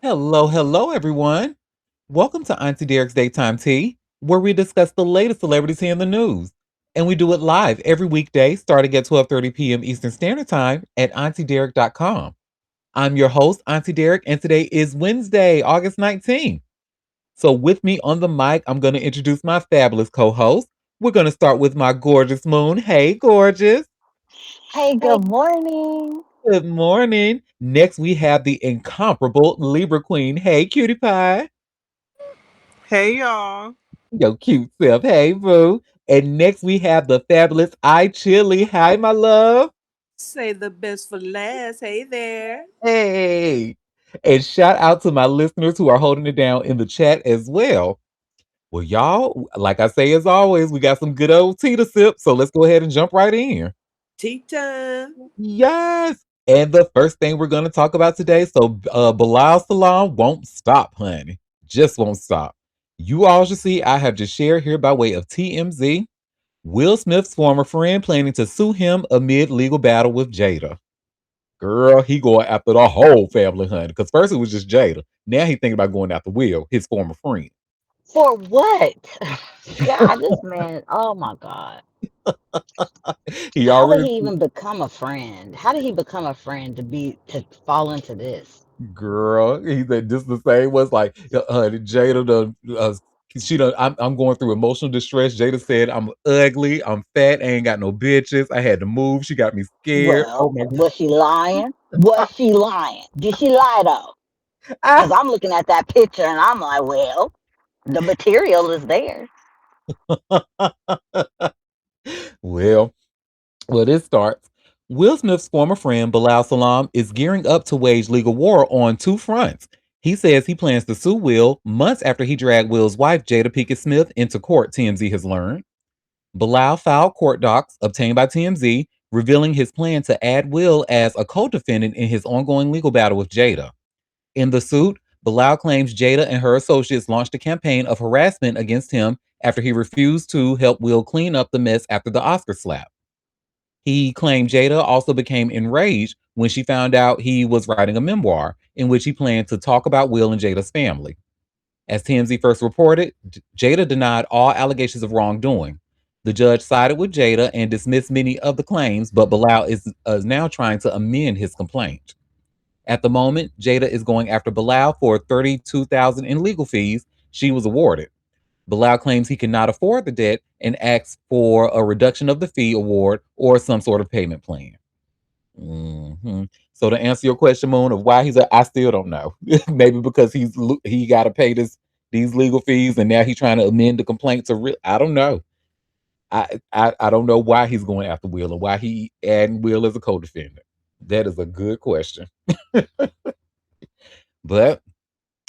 Hello, hello, everyone. Welcome to Auntie Derek's Daytime Tea, where we discuss the latest celebrities here in the news. And we do it live every weekday starting at 12:30 p.m. Eastern Standard Time at auntiederek.com. I'm your host, Auntie Derek, and today is Wednesday, August 19th. So with me on the mic, I'm going to introduce my fabulous co-host. We're going to start with my gorgeous Moon. Hey, gorgeous. Hey, Hey, good morning. Good morning. Next, we have the incomparable Libra Queen. Hey, cutie pie. hey, y'all. Yo, cute self. Hey, boo. And next we have the fabulous I Chili. Hi, my love. Say the best for last. Hey there. Hey. And shout out to my listeners who are holding it down in the chat as well. Well, y'all, like I say as always, we got some good old tea to sip. So let's go ahead and jump right in. Tea time. Yes. And the first thing we're going to talk about today, Bilal Salam won't stop, honey. Just won't stop. You all should see, I have just shared here by way of TMZ. Will Smith's former friend planning to sue him amid legal battle with Jada. Girl, he going after the whole family, honey. Because first it was just Jada. Now he thinking about going after Will, his former friend. For what? God, this man, oh my God. He How did already, he even become a friend? How did he become a friend to fall into this? girl, he said just the same was like, Jada she done, I'm going through emotional distress. Jada said, I'm ugly, I'm fat, I ain't got no bitches. I had to move. She got me scared. Oh Well, my was she lying? Was she lying? Did she lie though? Because God. I'm looking at that picture and I'm like, well, the material is there. well, Well, this starts. Will Smith's former friend Bilal Salam is gearing up to wage legal war on two fronts. He says he plans to sue Will months after he dragged Will's wife, Jada Pinkett Smith, into court, TMZ has learned. Bilal filed court docs obtained by TMZ revealing his plan to add Will as a co defendant in his ongoing legal battle with Jada. In the suit, Bilal claims Jada and her associates launched a campaign of harassment against him after he refused to help Will clean up the mess after the Oscar slap. He claimed Jada also became enraged when she found out he was writing a memoir in which he planned to talk about Will and Jada's family. As TMZ first reported, Jada denied all allegations of wrongdoing. The judge sided with Jada and dismissed many of the claims, but Bilal is now trying to amend his complaint. At the moment, Jada is going after Bilal for $32,000 in legal fees she was awarded. Bilal claims he cannot afford the debt and asks for a reduction of the fee award or some sort of payment plan. hmm So to answer your question, Moon, of why I still don't know. Maybe because he got to pay these legal fees, and now he's trying to amend the complaint to. I don't know. I don't know why he's going after Will or why he adding Will as a co-defendant. That is a good question, but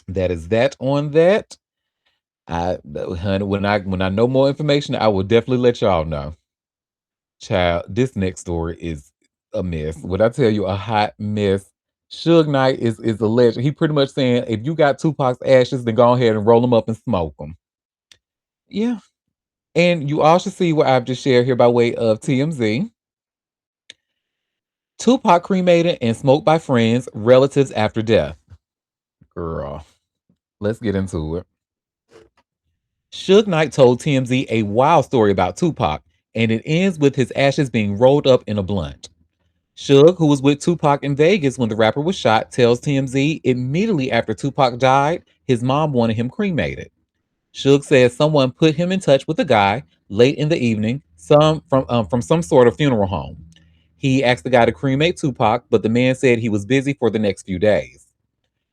that is that on that. Honey, when I know more information, I will definitely let y'all know. Child, this next story is a mess. When I tell you a hot mess, Suge Knight is a legend. He pretty much saying if you got Tupac's ashes, then go ahead and roll them up and smoke them. Yeah, and you all should see what I've just shared here by way of TMZ. Tupac cremated and smoked by friends, relatives after death. Girl, let's get into it. Suge Knight told TMZ a wild story about Tupac, and it ends with his ashes being rolled up in a blunt. Suge, who was with Tupac in Vegas when the rapper was shot, tells TMZ immediately after Tupac died, his mom wanted him cremated. Suge says someone put him in touch with a guy late in the evening, some from some sort of funeral home. He asked the guy to cremate Tupac, but the man said he was busy for the next few days.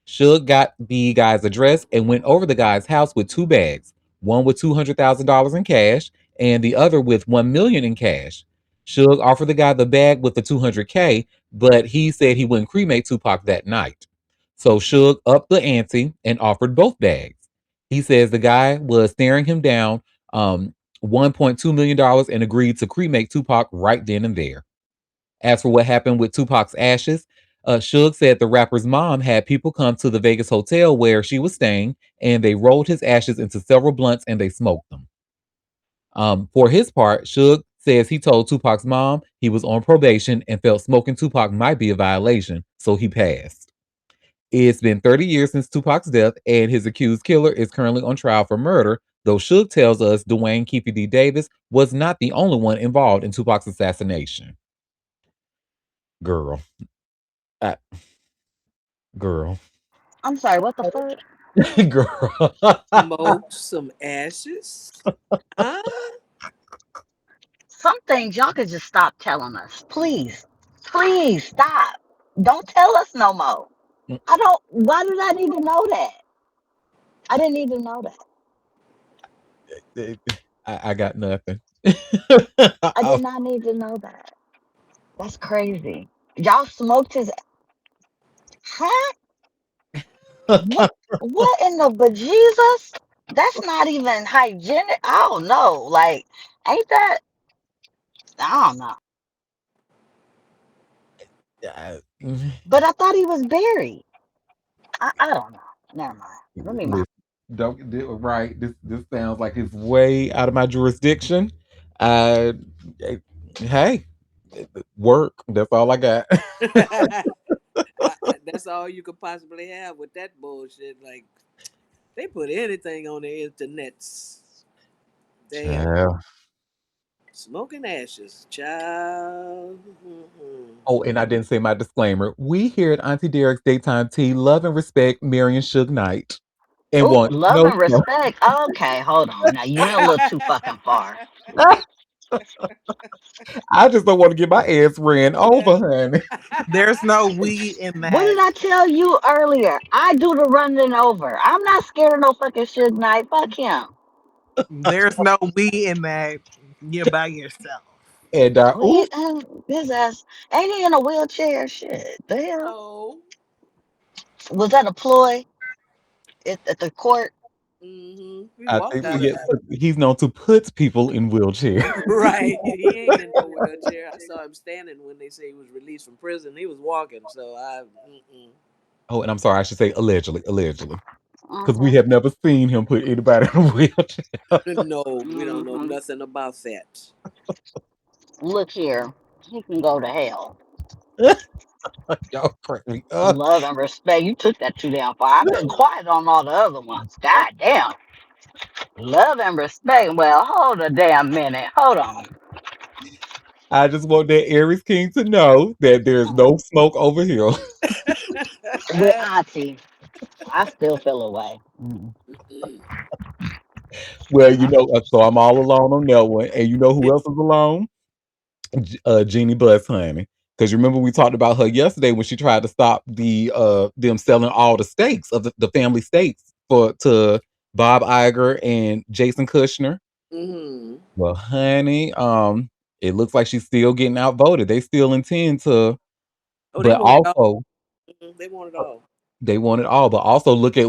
Suge got the guy's address and went over the guy's house with two bags, one with $200,000 in cash and the other with 1 million in cash. Suge offered the guy the bag with the 200K, but he said he wouldn't cremate Tupac that night. So Suge upped the ante and offered both bags. He says the guy was staring him down $1.2 million and agreed to cremate Tupac right then and there. As for what happened with Tupac's ashes, Suge said the rapper's mom had people come to the Vegas hotel where she was staying, and they rolled his ashes into several blunts and they smoked them. For his part, Suge says he told Tupac's mom he was on probation and felt smoking Tupac might be a violation, so he passed. It's been 30 years since Tupac's death, and his accused killer is currently on trial for murder, though Suge tells us Dwayne Keefe D. Davis was not the only one involved in Tupac's assassination. Girl. I, girl. I'm sorry, what the fuck? Girl. Smoked some ashes. Huh? Some things y'all could just stop telling us. Please. Please stop. Don't tell us no more. I don't, why did I need to know that? I didn't need to know that. I got nothing. I did not need to know that. That's crazy. Y'all smoked his, huh? What? What in the bejesus? That's not even hygienic. I don't know. Like, ain't that? I don't know. Uh, But I thought he was buried. I don't know. Never mind. Let me mind. Listen, don't right. This sounds like it's way out of my jurisdiction. Uh, eh, hey, work. That's all I got. That's all you could possibly have with that bullshit. Like they put anything on the internet. Damn. Child. Smoking ashes, child. Mm-hmm. Oh, and I didn't say my disclaimer. We here at Auntie Derek's Daytime Tea love and respect Marion Suge Knight and Oh, want love no and smoke. respect. Okay, hold on. Now you went a little too fucking far. I just don't want to get my ass ran over, honey. Yeah. There's no we in What did that. I tell you earlier? I do the running over. I'm not scared of no fucking Suge Knight. Fuck him. There's no we in that. You're by yourself. And We, ooh, his ass ain't he in a wheelchair? Shit, the hell Oh. was that a ploy at the court? We I walked think out of yeah, he's known to put people in wheelchairs. right. He ain't in no wheelchair. I saw him standing when they say he was released from prison. He was walking. So I. Mm-mm. Oh, and I'm sorry, I should say allegedly, because we Mm-hmm. have never seen him put anybody in a wheelchair. No, we don't know Mm-hmm. nothing about that. Look here, he can go to hell. Y'all crack me up. Love and respect. You took that too damn far. I've been quiet on all the other ones. God damn. Love and respect. Well, hold a damn minute. Hold on. I just want that Aries King to know that there's no smoke over here. With Auntie, I still feel away. Mm. Well, so I'm all alone on that one. And you know who else is alone? Jeannie Buss, honey. Because you remember we talked about her yesterday when she tried to stop them selling all the stakes of the family stakes to Bob Iger and Jason Kushner. Mm-hmm. Well, honey, it looks like she's still getting outvoted. They still intend to, Oh, they but want it all. also They want it all. they want it all, but also look at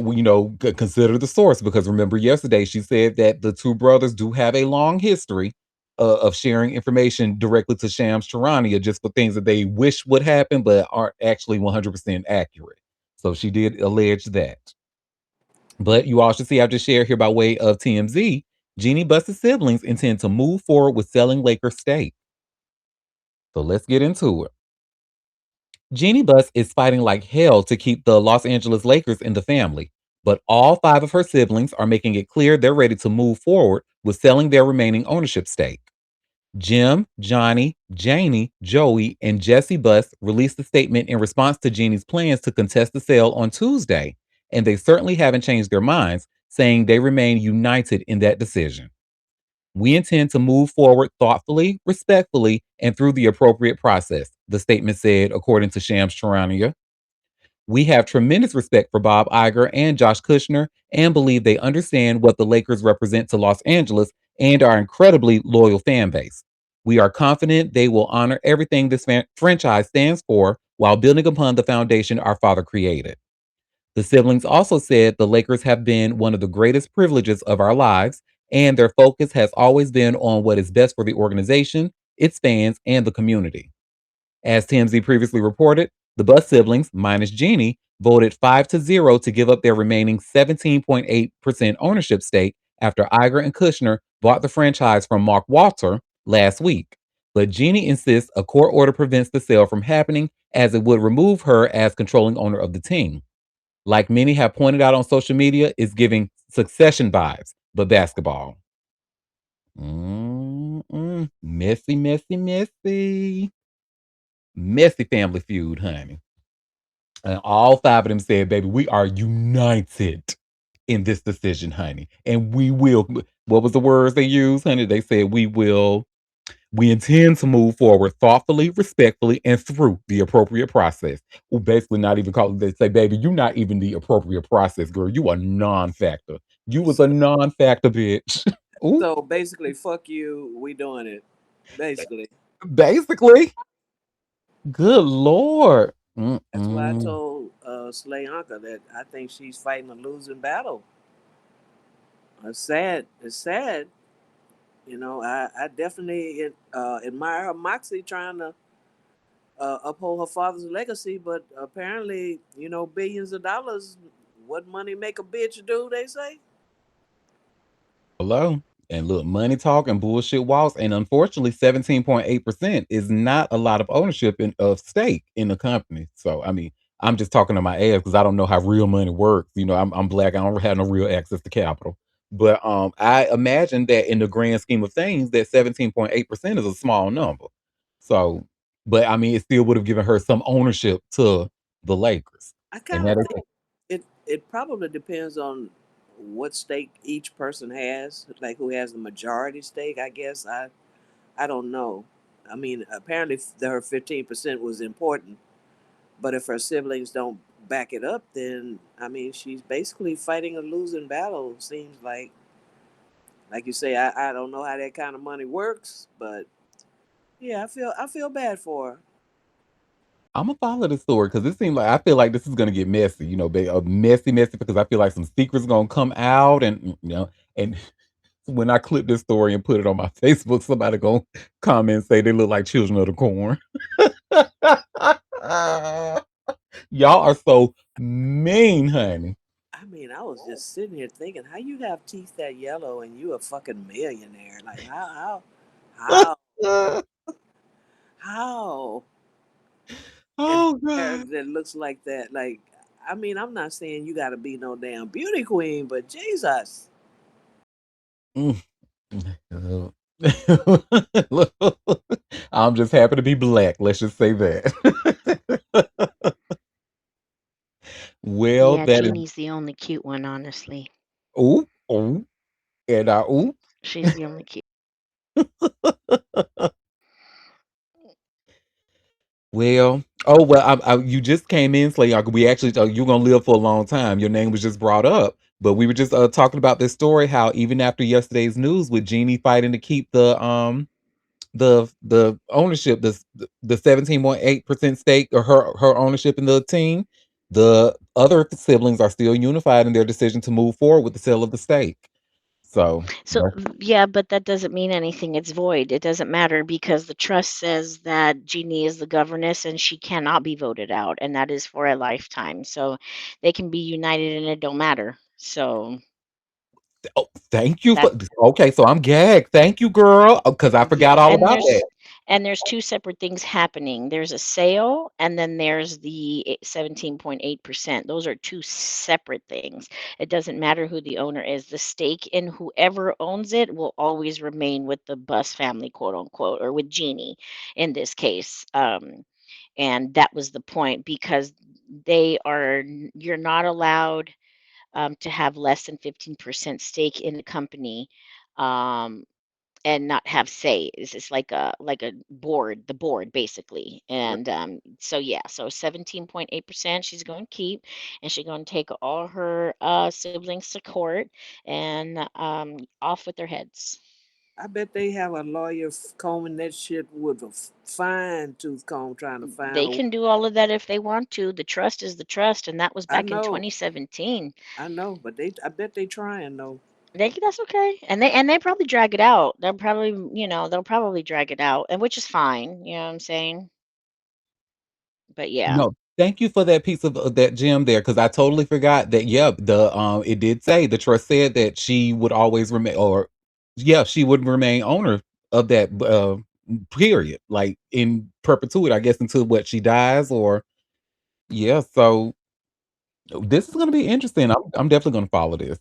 consider the source because remember yesterday she said that the two brothers do have a long history of sharing information directly to Shams Charania just for things that they wish would happen but aren't actually 100% accurate. So she did allege that. But you all should see I've just shared here by way of TMZ. Jeannie Buss's siblings intend to move forward with selling Lakers stake. So let's get into it. Jeannie Buss is fighting like hell to keep the Los Angeles Lakers in the family, but all five of her siblings are making it clear they're ready to move forward with selling their remaining ownership stake. Jim, Johnny, Janie, Joey, and Jesse Buss released a statement in response to Jeannie's plans to contest the sale on Tuesday, and they certainly haven't changed their minds, saying they remain united in that decision. We intend to move forward thoughtfully, respectfully, and through the appropriate process, the statement said, according to Shams Charania. We have tremendous respect for Bob Iger and Josh Kushner and believe they understand what the Lakers represent to Los Angeles and our incredibly loyal fan base. We are confident they will honor everything this franchise stands for while building upon the foundation our father created. The siblings also said the Lakers have been one of the greatest privileges of our lives, and their focus has always been on what is best for the organization, its fans, and the community. As TMZ previously reported, the Buss siblings, minus Jeannie, voted 5-0 to give up their remaining 17.8% ownership stake after Iger and Kushner bought the franchise from Mark Walter last week. But Jeannie insists a court order prevents the sale from happening as it would remove her as controlling owner of the team. Like many have pointed out on social media, is giving Succession vibes, but basketball. Messy, messy, messy. Messy family feud, honey. And all five of them said, baby, we are united in this decision, honey. And we will, what was the words they used, honey? They said, we intend to move forward thoughtfully, respectfully, and through the appropriate process. Well, basically, not even call it, they say, baby, you're not even the appropriate process, girl. You a non factor. You was a So, non factor, bitch. Ooh, so basically, fuck you. We doing it. Basically, basically. Good Lord. that's why I Mm-mm. told Slayanka that I think she's fighting a losing battle. It's sad. It's sad. I definitely admire her moxie trying to uphold her father's legacy, but apparently, billions of dollars, what money make a bitch do, they say? Hello. And look, money talk and bullshit walks. And unfortunately, 17.8% is not a lot of ownership of stake in the company. So, I mean, I'm just talking to my ass because I don't know how real money works. I'm black. I don't have no real access to capital. But I imagine that in the grand scheme of things, that 17.8% is a small number. So, but I mean, it still would have given her some ownership to the Lakers. I And kind of that think is it probably depends on what stake each person has, like who has the majority stake. I guess I don't know. I mean, apparently her 15% was important, but if her siblings don't back it up, then I mean, she's basically fighting a losing battle. Seems like you say, I don't know how that kind of money works, but yeah, I feel bad for her. I'm gonna follow the story because it seems like I feel like this is gonna get messy, messy, messy because I feel like some secrets gonna come out, and when I clip this story and put it on my Facebook, somebody gonna comment and say they look like children of the corn. Y'all are so mean, honey. I mean, I was just sitting here thinking, how you have teeth that yellow and you a fucking millionaire? Like how, how, and Oh hair God. that looks like that? Like, I mean, I'm not saying you got to be no damn beauty queen, but Jesus, Mm. I'm just happy to be black. Let's just say that. Well, Yeah, that is Jeannie's the only cute one, honestly. ooh, ooh, and ooh. She's the only cute. Well, oh well, you just came in, Slay. We actually, you're gonna live for a long time. Your name was just brought up, but we were just talking about this story. How even after yesterday's news with Jeannie fighting to keep the ownership, the 17.8% stake or her ownership in the team, the other siblings are still unified in their decision to move forward with the sale of the stake. So So, yeah, but that doesn't mean anything. It's void. It doesn't matter because the trust says that Jeannie is the governess and she cannot be voted out, and that is for a lifetime. So they can be united and it don't matter. So oh, thank you for that okay. So I'm gagged. Thank you, girl, because I yeah, forgot all about that. and there's two separate things happening. There's a sale and then there's the 17.8%. Those are two separate things. It doesn't matter who the owner is. The stake in whoever owns it will always remain with the Bus family, quote unquote, or with Jeannie in this case. And that was the point because you're not allowed to have less than 15% stake in the company. Um, and not have say. It's like a board, the board basically. And so yeah, so 17.8% she's going to keep, and she's going to take all her siblings to court and off with their heads. I bet they have a lawyer combing that shit with a fine tooth comb trying to find They a. can do all of that if they want to. The trust is the trust, and that was I back in know, 2017. I know, but I bet they trying though. That's okay, and they probably drag it out. They'll probably drag it out, and which is fine. You know what I'm saying? But yeah. No, thank you for that piece of that gem there, because I totally forgot that. Yeah, it did say the trust said that she would always remain, or yeah, she would remain owner of that period, like in perpetuity, I guess, until what she dies, or yeah. So This is gonna be interesting. I'm definitely gonna follow this.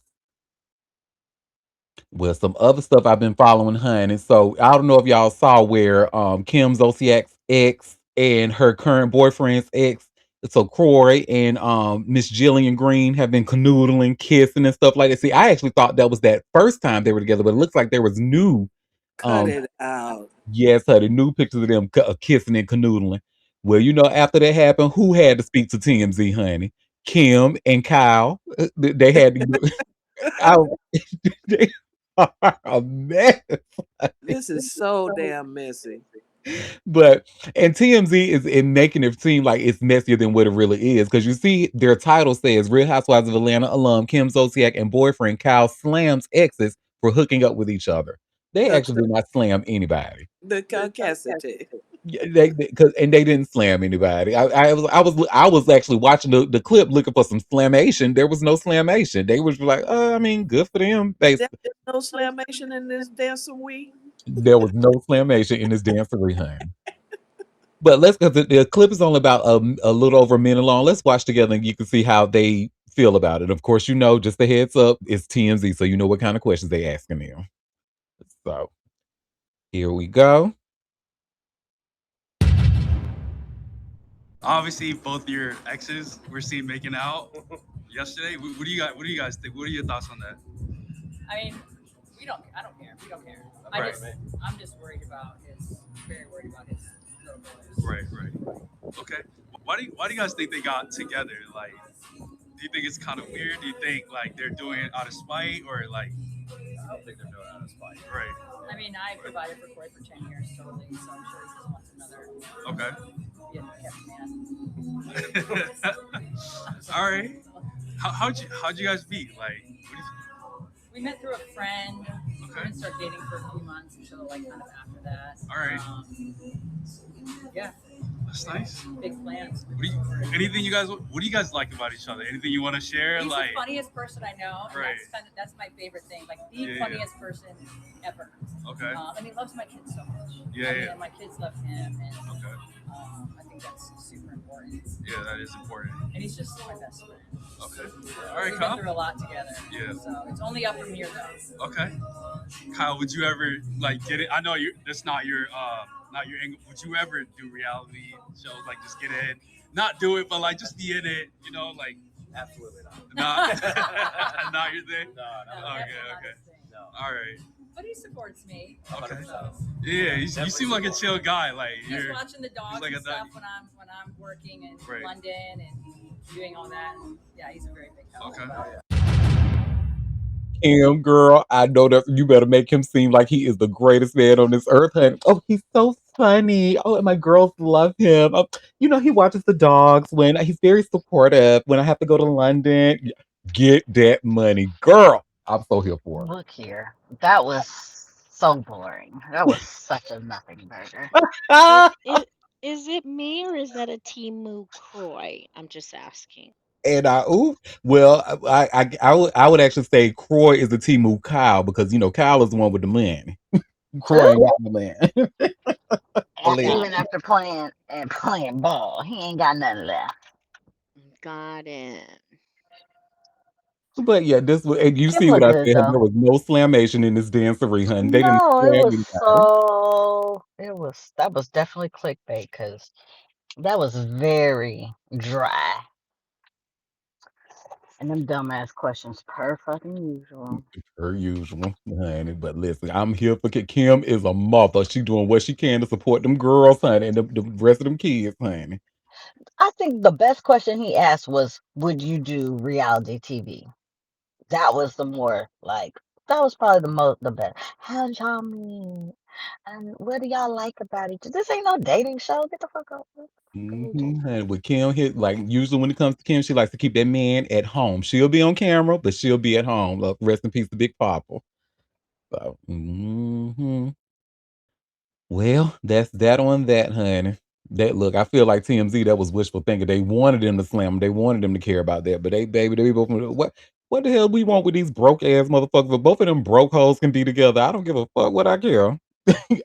Well, some other stuff I've been following, honey. So I don't know if y'all saw where Kim Zolciak's ex and her current boyfriend's ex, so Croy and Miss Jillian Green have been canoodling, kissing, and stuff like that. See, I actually thought that was that first time they were together, but it looks like there was new, Cut um, it out. yes, honey, new pictures of them kissing and canoodling. Well, after that happened, who had to speak to TMZ, honey? Kim and Kyle. They had to. I, they are a mess. This is so damn messy. But and TMZ is in making it seem like it's messier than what it really is. Because you see, their title says Real Housewives of Atlanta alum Kim Zolciak and boyfriend Kyle slams exes for hooking up with each other. They The actually did not slam anybody. the caucasity. Yeah, and they didn't slam anybody. I was actually watching the clip looking for some slamation. There was no slamation. They was like, I mean, good for them. There is no slamation in this dancer week. There was no slamation in this dancery, honey. But let's because the clip is only about a little over a minute long. Let's watch together and you can see how they feel about it. Of course, just a heads up, it's TMZ, so you know what kind of questions they asking them. So here we go. Obviously, both your exes were seen making out yesterday. What do you guys? What do you guys think? What are your thoughts on that? I mean, we don't. I don't care. We don't care. I Right. just. I'm just worried about his. Very worried about his little boys. Right, right. Okay. Why do you guys think they got together? Like, do you think it's kind of weird? Do you think like they're doing it out of spite or like? I don't think they're doing it out of spite. Right. I mean, I provided for Corey for 10 years totally, so I'm sure he just wants another. Okay. Yeah, kept man. All right. How'd you guys meet? Like, We met through a friend. We okay. didn't start dating for a few months until like kind of after that. All right. Yeah. That's nice. Big plans. Anything you guys? What do you guys like about each other? Anything you want to share? He's like, the funniest person I know, and right. that's my favorite thing. Like the Yeah, funniest person ever. Okay. And he loves my kids so much. Yeah, yeah. And my kids love him, and Okay. I think that's super important. Yeah, that is important. And he's just my best friend. Okay. So All right, we've Kyle. been through a lot together. Yeah. So it's only up from here though. Okay. Kyle, would you ever like get it? I know that's not your angle. Would you ever do reality shows like just get in, not do it, but like just be in it? Like Absolutely not. not not your thing. No, Okay, definitely not okay. his thing. No. All right. But he supports me. Okay. So Yeah, you seem like a chill guy. Like he's you're. watching the dogs like and a dog. stuff when I'm working in Right. London and doing all that. And yeah, he's a very big help. Okay. Kim, girl, I know that you better make him seem like he is the greatest man on this earth, honey. Oh, he's so funny. Oh, and my girls love him. Oh, he watches the dogs when he's very supportive. When I have to go to London, get that money, girl. I'm so here for Look here. That was so boring. That was such a nothing burger. it. Is it me or is that a Timu Croy? I'm just asking. And I would actually say Croy is the Timu Kyle because Kyle is the one with the money. Croy ain't got the money. Even after playing ball, he ain't got nothing left. Got it. But yeah, and you Kim see look what I good said. Honey. There though. was no slamation in this dancery, honey. They didn't No, slam anybody. that was definitely clickbait because that was very dry. And them dumbass questions per fucking usual. Per usual, honey. But listen, I'm here for Kim is a mother. She doing what she can to support them girls, honey, and the rest of them kids, honey. I think the best question he asked was, "Would you do reality TV?" That was that was probably the best. How y'all meet? And what do y'all like about each other? This ain't no dating show. Get the fuck up. And with Kim hit like usually when it comes to Kim, she likes to keep that man at home. She'll be on camera, but she'll be at home. Look, rest in peace to Big Papa. So, well, that's that on that, honey. That look, I feel like TMZ that was wishful thinking. They wanted them to slam them. They wanted them to care about that, but they both what the hell we want with these broke ass motherfuckers? If both of them broke hoes can be together, I don't give a fuck what I care.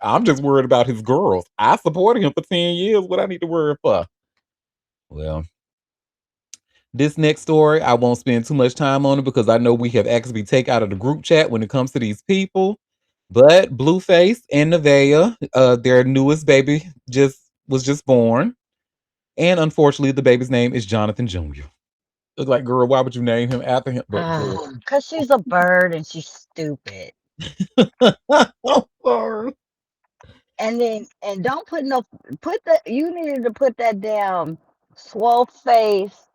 I'm just worried about his girls. I supported him for 10 years. What I need to worry for? Well, This next story, I won't spend too much time on it because I know we have asked to be take out of the group chat when it comes to these people. But Blueface and Nevaeh, their newest baby just born. And unfortunately, the baby's name is Jonathan Jr. Look like, girl, why would you name him after him? But girl. Cause she's a bird and she's stupid. And don't put no put the you needed to put that damn swole face,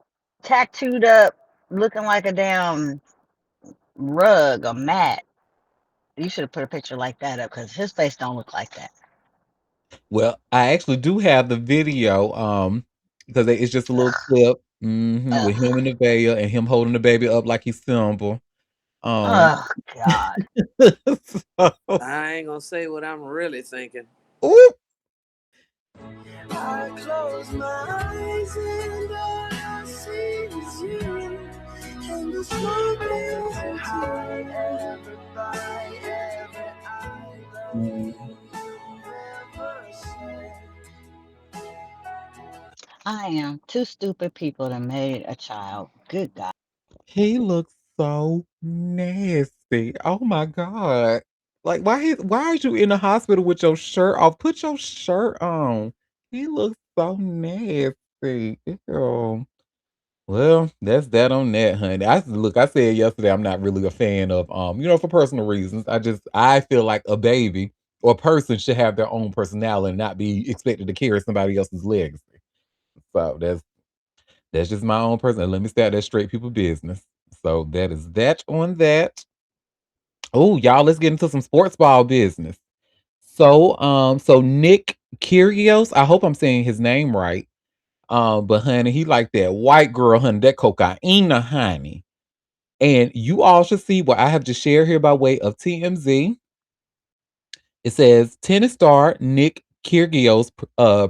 tattooed up, looking like a damn rug, a mat. You should have put a picture like that up because his face don't look like that. Well, I actually do have the video, because it's just a little clip, with him Ugh, and Nevaeh and him holding the baby up like he's Simba. Um, ugh, God. so, I ain't gonna say what I'm really thinking. ooh, I close my eyes and all I see is you. And the smiles high everybody, every I love mm, you never say. I am two stupid people that made a child. Good God. he looks so nasty. Oh my God. Like, why are you in the hospital with your shirt off? Put your shirt on. He looks so nasty. Ew. Well, that's that on that, honey. I said yesterday I'm not really a fan of for personal reasons. I feel like a baby or person should have their own personality and not be expected to carry somebody else's legacy. So that's just my own person. Let me start that straight people business. So that is that on that. Oh, y'all, let's get into some sports ball business. So Nick Kyrgios, I hope I'm saying his name right. But honey, he like that white girl, honey, that cocaine, honey. And you all should see what I have just shared here by way of TMZ. It says tennis star Nick Kyrgios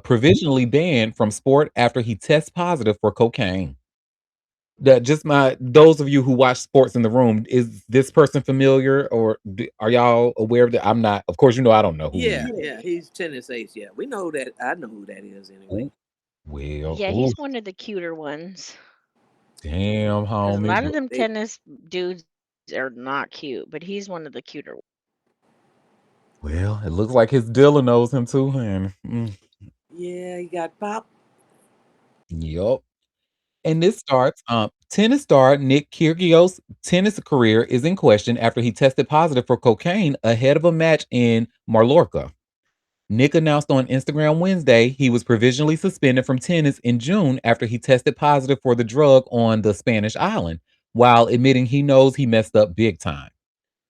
provisionally banned from sport after he tests positive for cocaine. That just my those of you who watch sports in the room, is this person familiar or are y'all aware of that? I'm not. Of course, I don't know who he Yeah, is. yeah, he's tennis ace. Yeah, we know that. I know who that is anyway. Ooh, well, Yeah, ooh, he's one of the cuter ones. damn, Because a homie. lot of them They, tennis dudes are not cute, but he's one of the cuter ones. Well, it looks like his dealer knows him too, honey. yeah, he got pop. Yup. And this starts, tennis star Nick Kyrgios' tennis career is in question after he tested positive for cocaine ahead of a match in Mallorca. Nick announced on Instagram Wednesday he was provisionally suspended from tennis in June after he tested positive for the drug on the Spanish island, while admitting he knows he messed up big time.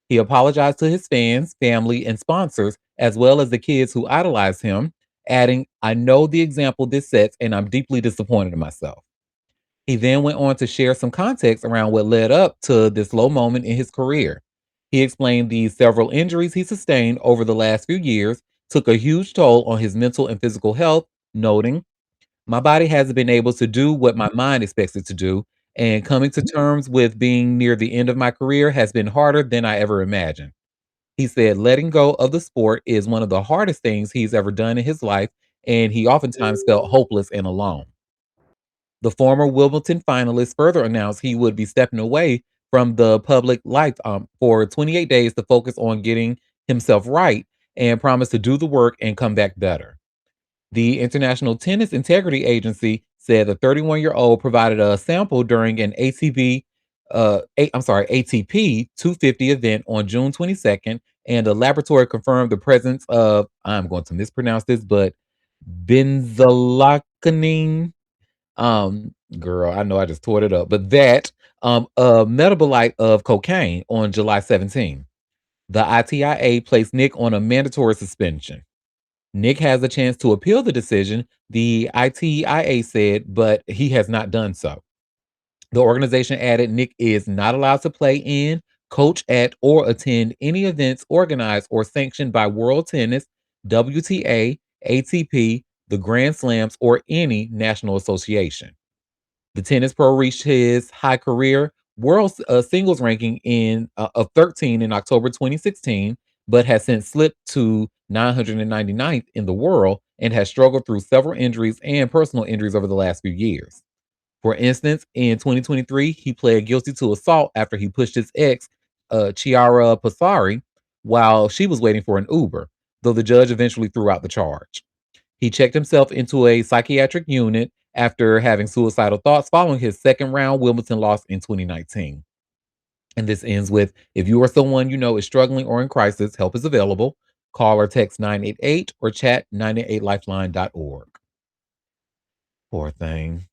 He apologized to his fans, family, and sponsors, as well as the kids who idolize him, adding, "I know the example this sets, and I'm deeply disappointed in myself." He then went on to share some context around what led up to this low moment in his career. He explained the several injuries he sustained over the last few years took a huge toll on his mental and physical health, noting, "My body hasn't been able to do what my mind expects it to do, and coming to terms with being near the end of my career has been harder than I ever imagined." He said letting go of the sport is one of the hardest things he's ever done in his life, and he oftentimes felt hopeless and alone. The former Wimbledon finalist further announced he would be stepping away from the public life for 28 days to focus on getting himself right and promised to do the work and come back better. The International Tennis Integrity Agency said the 31-year-old provided a sample during an ATP 250 event on June 22nd, and the laboratory confirmed the presence of, I'm going to mispronounce this, but benzoyl. Girl, I know I just tore it up, but that a metabolite of cocaine on July 17. The ITIA placed Nick on a mandatory suspension. Nick has a chance to appeal the decision, the ITIA said, but he has not done so. The organization added Nick is not allowed to play in, coach at, or attend any events organized or sanctioned by World Tennis, WTA, ATP, the Grand Slams, or any national association. The tennis pro reached his high career world singles ranking of 13 in October 2016, but has since slipped to 999th in the world and has struggled through several injuries and personal injuries over the last few years. For instance, in 2023, he pled guilty to assault after he pushed his ex, Chiara Passari, while she was waiting for an Uber, though the judge eventually threw out the charge. He checked himself into a psychiatric unit after having suicidal thoughts following his second round Wimbledon loss in 2019. And this ends with, if you or someone you know is struggling or in crisis, help is available. Call or text 988 or chat 988lifeline.org. Poor thing.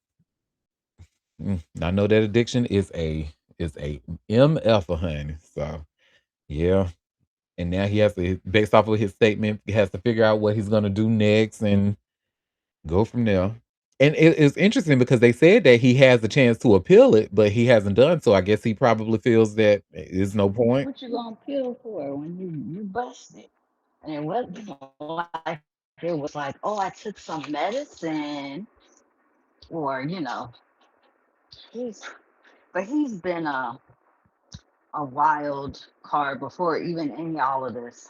I know that addiction is a MF, honey. So yeah. And now he has to, based off of his statement, he has to figure out what he's gonna do next and go from there. And it's interesting because they said that he has a chance to appeal it, but he hasn't done so. I guess he probably feels that there's no point. What you gonna peel for when you busted? And it wasn't like it was like, oh, I took some medicine, or he's but he's been a wild card before even any all of this.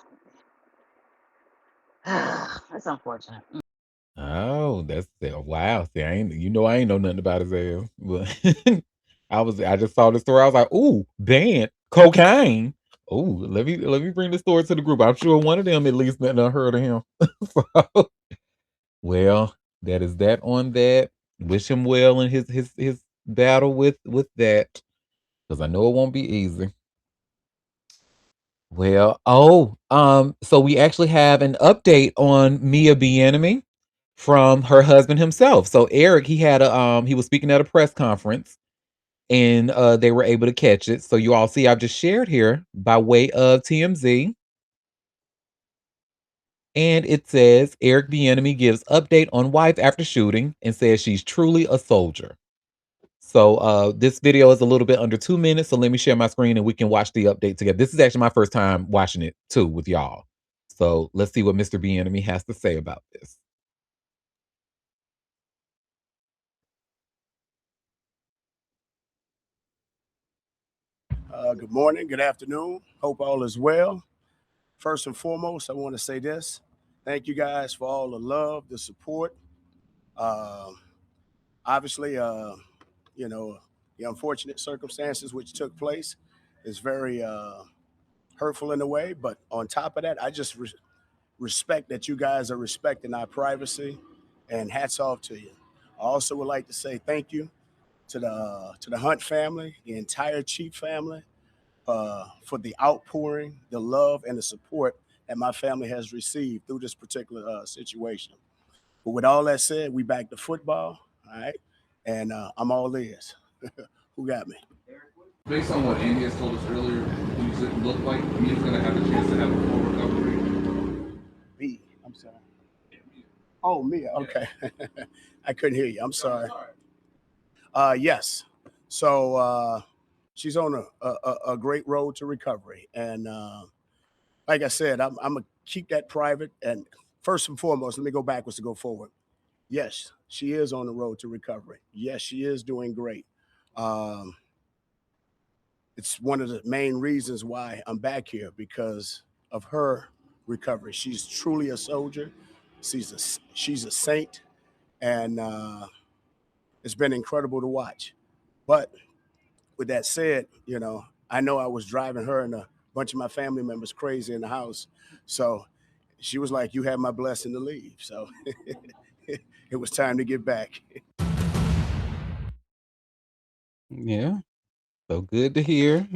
That's unfortunate. Oh, that's wow. See, I ain't know nothing about his ass. But I just saw the story. I was like, ooh, banned cocaine. Oh, let me bring the story to the group. I'm sure one of them at least done heard of him. So, well, that is that on that. Wish him well in his battle with that. Because I know it won't be easy. Well, so we actually have an update on Mia Bienemy from her husband himself. So Eric, he was speaking at a press conference and they were able to catch it. So you all see I've just shared here by way of TMZ. And it says Eric Bienemy gives update on wife after shooting and says she's truly a soldier. So this video is a little bit under 2 minutes. So let me share my screen and we can watch the update together. This is actually my first time watching it too with y'all. So let's see what Mr. Bienemy has to say about this. Good morning, good afternoon. Hope all is well. First and foremost, I want to say this. Thank you guys for all the love, the support. Uh, Obviously, you know, the unfortunate circumstances which took place is very hurtful in a way. But on top of that, I just respect that you guys are respecting our privacy, and hats off to you. I also would like to say thank you to the Hunt family, the entire Chief family, for the outpouring, the love, and the support that my family has received through this particular situation. But with all that said, we back to football, all right? And I'm all ears. Who got me? Based on what Andy has told us earlier, things didn't look like Mia's going to have a chance to have a full recovery. B. I'm sorry. Oh, Mia. Okay. I couldn't hear you. I'm sorry. Yes. So she's on a great road to recovery. And like I said, I'm going to keep that private. And first and foremost, let me go backwards to go forward. Yes, she is on the road to recovery. Yes, she is doing great. Um, it's one of the main reasons why I'm back here because of her recovery. She's truly a soldier. She's a saint, and it's been incredible to watch. But with that said, I know I was driving her and a bunch of my family members crazy in the house. So she was like, "You have my blessing to leave." So it was time to get back. Yeah. So good to hear.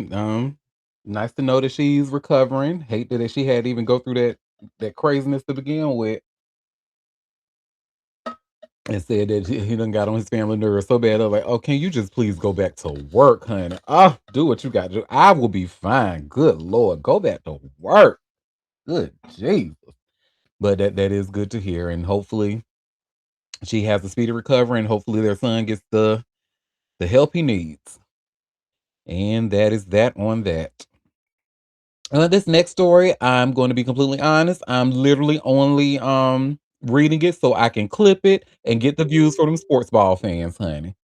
Nice to know that she's recovering. Hate that she had to even go through that craziness to begin with. And said that he done got on his family nerves so bad. I was like, oh, can you just please go back to work, honey? Oh, do what you got to do. I will be fine. Good Lord. Go back to work. Good Jesus. But that is good to hear. And hopefully she has a speedy recovery and hopefully their son gets the help he needs. And that is that on that. This next story, I'm going to be completely honest. I'm literally only reading it so I can clip it and get the views for them sports ball fans, honey.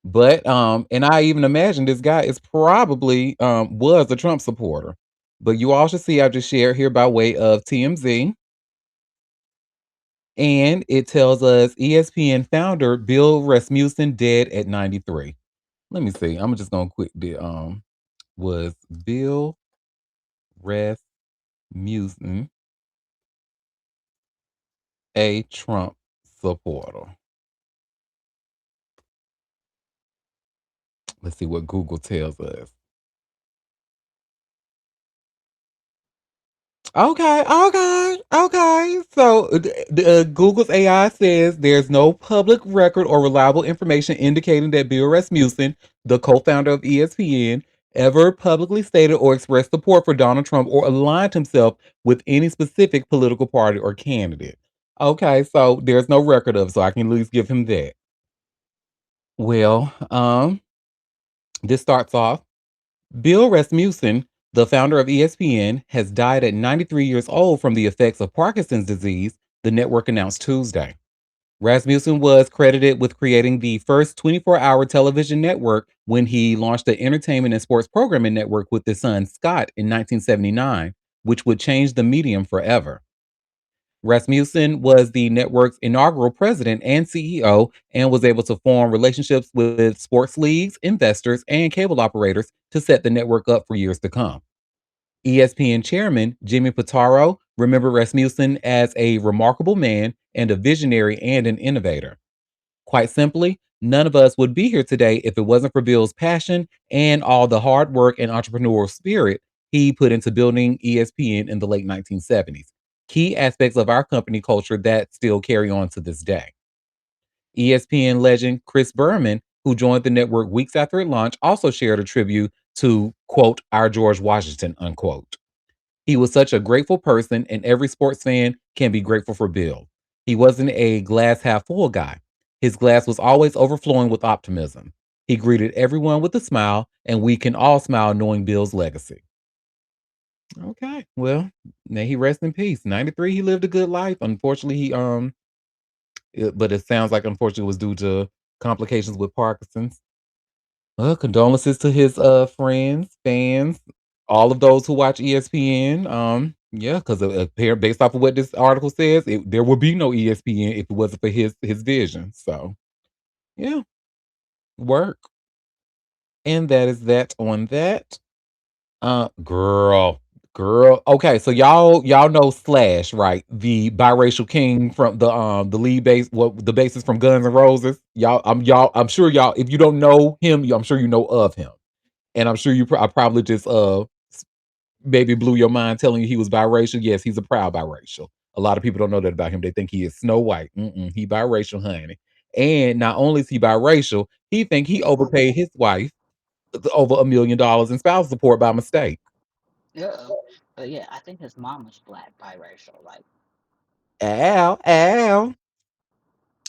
But and I even imagine this guy is probably was a Trump supporter. But you all should see I just shared here by way of TMZ. And it tells us ESPN founder Bill Rasmussen dead at 93. Let me see. I'm just gonna quick the was Bill Rasmussen a Trump supporter? Let's see what Google tells us. Okay, okay, okay. So Google's AI says there's no public record or reliable information indicating that Bill Rasmussen, the co-founder of ESPN, ever publicly stated or expressed support for Donald Trump or aligned himself with any specific political party or candidate. Okay, so there's no record of, so I can at least give him that. Well, this starts off. Bill Rasmussen, the founder of ESPN, has died at 93 years old from the effects of Parkinson's disease, the network announced Tuesday. Rasmussen was credited with creating the first 24-hour television network when he launched the entertainment and sports programming network with his son Scott in 1979, which would change the medium forever. Rasmussen was the network's inaugural president and CEO and was able to form relationships with sports leagues, investors, and cable operators to set the network up for years to come. ESPN chairman Jimmy Pitaro remembered Rasmussen as a remarkable man and a visionary and an innovator. Quite simply, none of us would be here today if it wasn't for Bill's passion and all the hard work and entrepreneurial spirit he put into building ESPN in the late 1970s. Key aspects of our company culture that still carry on to this day. ESPN legend Chris Berman, who joined the network weeks after it launched, also shared a tribute to, quote, our George Washington, unquote. He was such a grateful person, and every sports fan can be grateful for Bill. He wasn't a glass half full guy. His glass was always overflowing with optimism. He greeted everyone with a smile, and we can all smile knowing Bill's legacy. Okay, well, may he rest in peace. 93, he lived a good life. Unfortunately, but it sounds like unfortunately it was due to complications with Parkinson's. Well, condolences to his friends, fans, all of those who watch ESPN. Yeah, because based off of what this article says, there would be no ESPN if it wasn't for his vision. So yeah, work. And that is that on that. Girl, girl. Okay, so y'all know Slash, right? The biracial king from the lead bass, what the bassist from Guns N' Roses. I'm sure y'all. If you don't know him, I'm sure you know of him. And I'm sure I probably just maybe blew your mind telling you he was biracial. Yes, he's a proud biracial. A lot of people don't know that about him. They think he is Snow White. He biracial, honey. And not only is he biracial, he think he overpaid his wife over $1 million in spousal support by mistake. Yeah. But yeah, I think his mom was black biracial. Like, Ow, ow.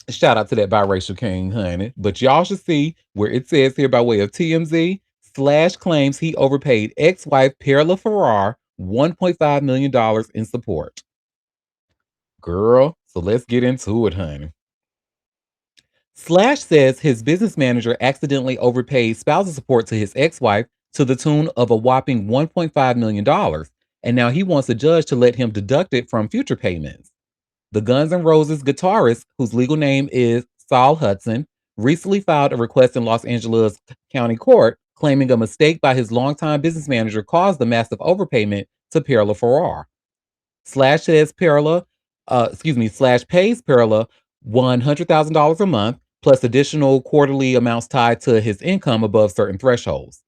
Shout out to that biracial king, honey. But y'all should see where it says here by way of TMZ, Slash claims he overpaid ex-wife Perla Farrar $1.5 million in support. Girl, so let's get into it, honey. Slash says his business manager accidentally overpaid spousal support to his ex-wife to the tune of a whopping $1.5 million, and now he wants a judge to let him deduct it from future payments. The Guns N' Roses guitarist, whose legal name is Saul Hudson, recently filed a request in Los Angeles County Court claiming a mistake by his longtime business manager caused the massive overpayment to Perla Farrar. Slash says Slash pays Perla $100,000 a month, plus additional quarterly amounts tied to his income above certain thresholds.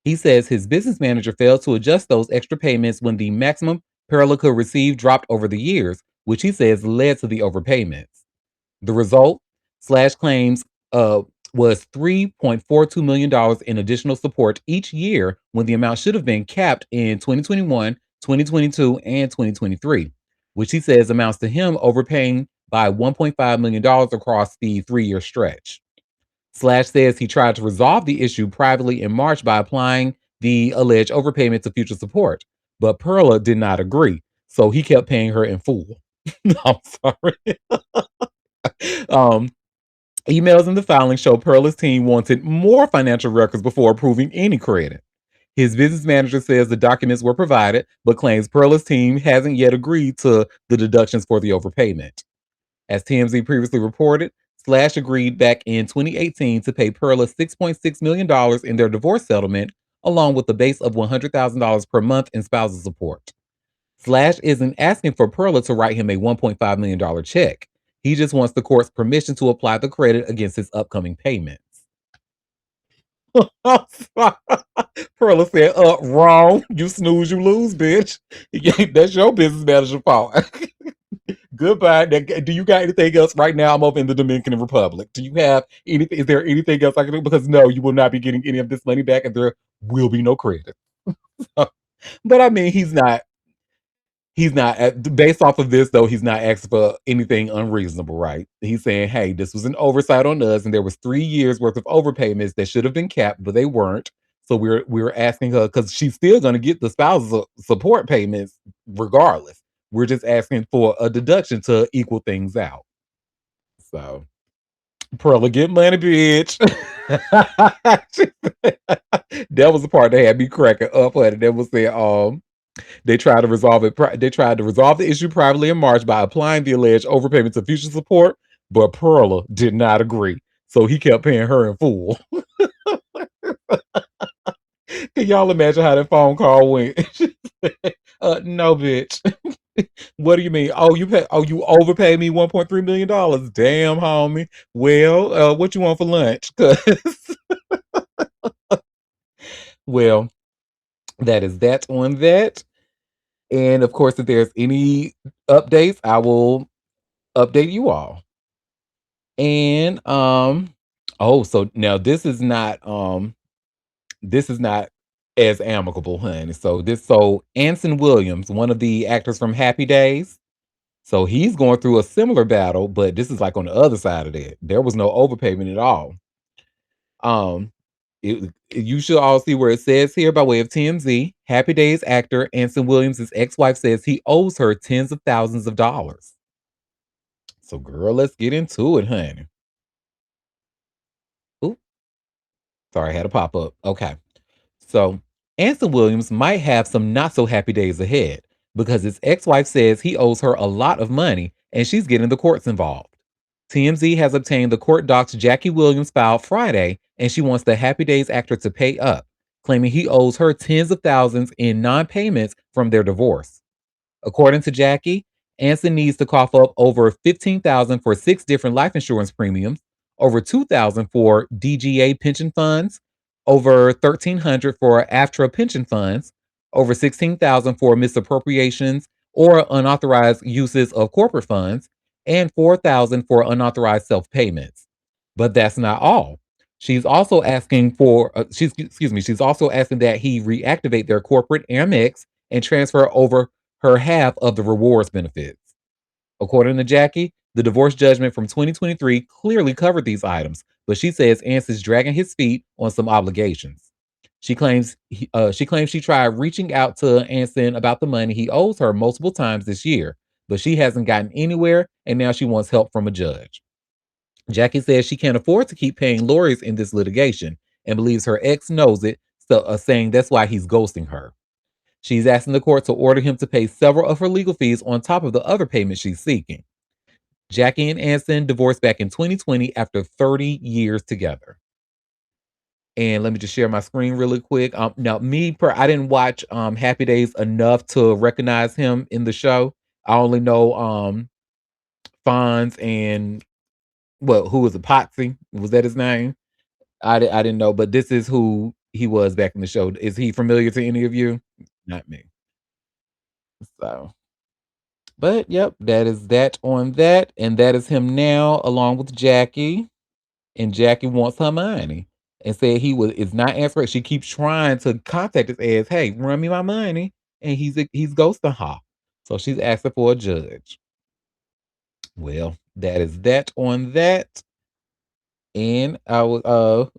He says his business manager failed to adjust those extra payments when the maximum Perla could receive dropped over the years, which he says led to the overpayments. The result, Slash claims, uh, was $3.42 million in additional support each year when the amount should have been capped in 2021, 2022, and 2023, which he says amounts to him overpaying by $1.5 million across the 3-year stretch. Slash says he tried to resolve the issue privately in March by applying the alleged overpayment to future support, but Perla did not agree, so he kept paying her in full. I'm sorry. um, Emails in the filing show Perla's team wanted more financial records before approving any credit. His business manager says the documents were provided, but claims Perla's team hasn't yet agreed to the deductions for the overpayment. As TMZ previously reported, Slash agreed back in 2018 to pay Perla $6.6 million in their divorce settlement, along with a base of $100,000 per month in spousal support. Slash isn't asking for Perla to write him a $1.5 million check. He just wants the court's permission to apply the credit against his upcoming payments. Perla said, wrong. You snooze, you lose, bitch. That's your business manager fault. Goodbye. Do you got anything else right now? I'm over in the Dominican Republic. Do you have anything? Is there anything else I can do? Because no, you will not be getting any of this money back, and there will be no credit. But I mean, he's not based off of this though. He's not asking for anything unreasonable, right? He's saying, "Hey, this was an oversight on us, and there was 3 years worth of overpayments that should have been capped, but they weren't. So we're asking her because she's still going to get the spousal support payments regardless. We're just asking for a deduction to equal things out." So Perla, get money, bitch. That was the part that had me cracking up. Honey. That was saying, they tried to resolve it. They tried to resolve the issue privately in March by applying the alleged overpayment to future support, but Perla did not agree. So he kept paying her in full. Can y'all imagine how that phone call went? No, bitch. What do you mean? You overpaid me $1.3 million. Damn, homie. Well, what you want for lunch? 'Cause well, that is that on that. And of course, if there's any updates, I will update you all. And oh, so now this is not as amicable, honey. So Anson Williams, one of the actors from Happy Days, so he's going through a similar battle, but this is like on the other side of that. There was no overpayment at all. Um you should all see where it says here by way of TMZ. Happy Days actor Anson Williams' ex-wife says he owes her tens of thousands of dollars. So girl, let's get into it, honey. Ooh, sorry, I had a pop up. Okay. So, Anson Williams might have some not so happy days ahead because his ex wife says he owes her a lot of money and she's getting the courts involved. TMZ has obtained the court docs Jackie Williams filed Friday, and she wants the Happy Days actor to pay up, claiming he owes her tens of thousands in non payments from their divorce. According to Jackie, Anson needs to cough up over 15,000 for 6 different life insurance premiums, over 2,000 for DGA pension funds, over 1,300 for AFTRA pension funds, over 16,000 for misappropriations or unauthorized uses of corporate funds, and 4,000 for unauthorized self-payments. But that's not all. She's also asking that he reactivate their corporate Amex and transfer over her half of the rewards benefits. According to Jackie, the divorce judgment from 2023 clearly covered these items, but she says Anson's dragging his feet on some obligations. She claims she tried reaching out to Anson about the money he owes her multiple times this year, but she hasn't gotten anywhere, and now she wants help from a judge. Jackie says she can't afford to keep paying lawyers in this litigation and believes her ex knows it, so saying that's why he's ghosting her. She's asking the court to order him to pay several of her legal fees on top of the other payments she's seeking. Jackie and Anson divorced back in 2020 after 30 years together. And let me just share my screen really quick. Now, I didn't watch Happy Days enough to recognize him in the show. I only know Fonz and who was it? Potsy? Was that his name? I didn't know, but this is who he was back in the show. Is he familiar to any of you? Not me. So but yep, that is that on that. And that is him now, along with Jackie. And Jackie wants her money. And said he is not answering. She keeps trying to contact his ass. Hey, run me my money. And he's ghosting her. So she's asking for a judge. Well, that is that on that. And I was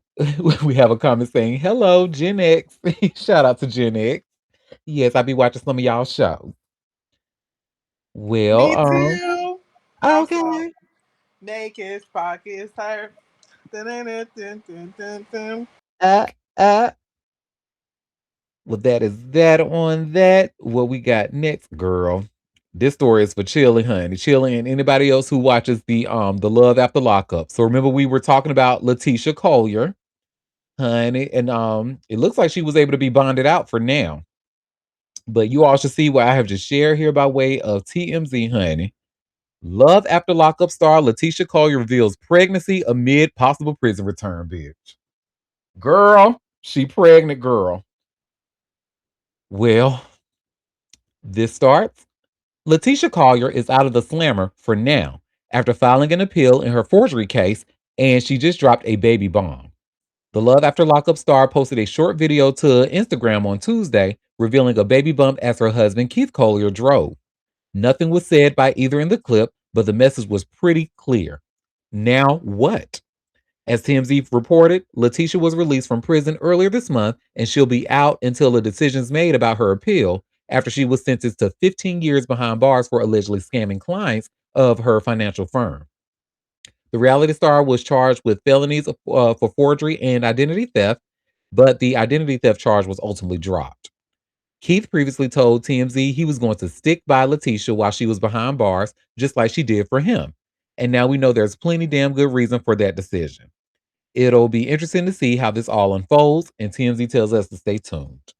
we have a comment saying, hello, Gen X. Shout out to Gen X. Yes, I be watching some of y'all shows. Well, Me too. I saw okay. naked pockets hurt. Dun, dun, dun, dun, dun, dun, dun. Uh, uh, well, that is that on that. What we got next, girl? This story is for Chili, honey. Chili and anybody else who watches the Love After Lockup. So remember we were talking about Letitia Collier, honey, and it looks like she was able to be bonded out for now. But you all should see what I have just shared here by way of TMZ, honey. Love After Lockup star Letitia Collier reveals pregnancy amid possible prison return, bitch. Girl, she pregnant, girl. Well, this starts. Letitia Collier is out of the slammer for now after filing an appeal in her forgery case, and she just dropped a baby bomb. The Love After Lockup star posted a short video to Instagram on Tuesday revealing a baby bump as her husband Keith Collier drove. Nothing was said by either in the clip, but the message was pretty clear. Now what? As TMZ reported, Letitia was released from prison earlier this month, and she'll be out until a decision's made about her appeal after she was sentenced to 15 years behind bars for allegedly scamming clients of her financial firm. The reality star was charged with felonies for forgery and identity theft, but the identity theft charge was ultimately dropped. Keith previously told TMZ he was going to stick by Letitia while she was behind bars, just like she did for him. And now we know there's plenty damn good reason for that decision. It'll be interesting to see how this all unfolds, and TMZ tells us to stay tuned.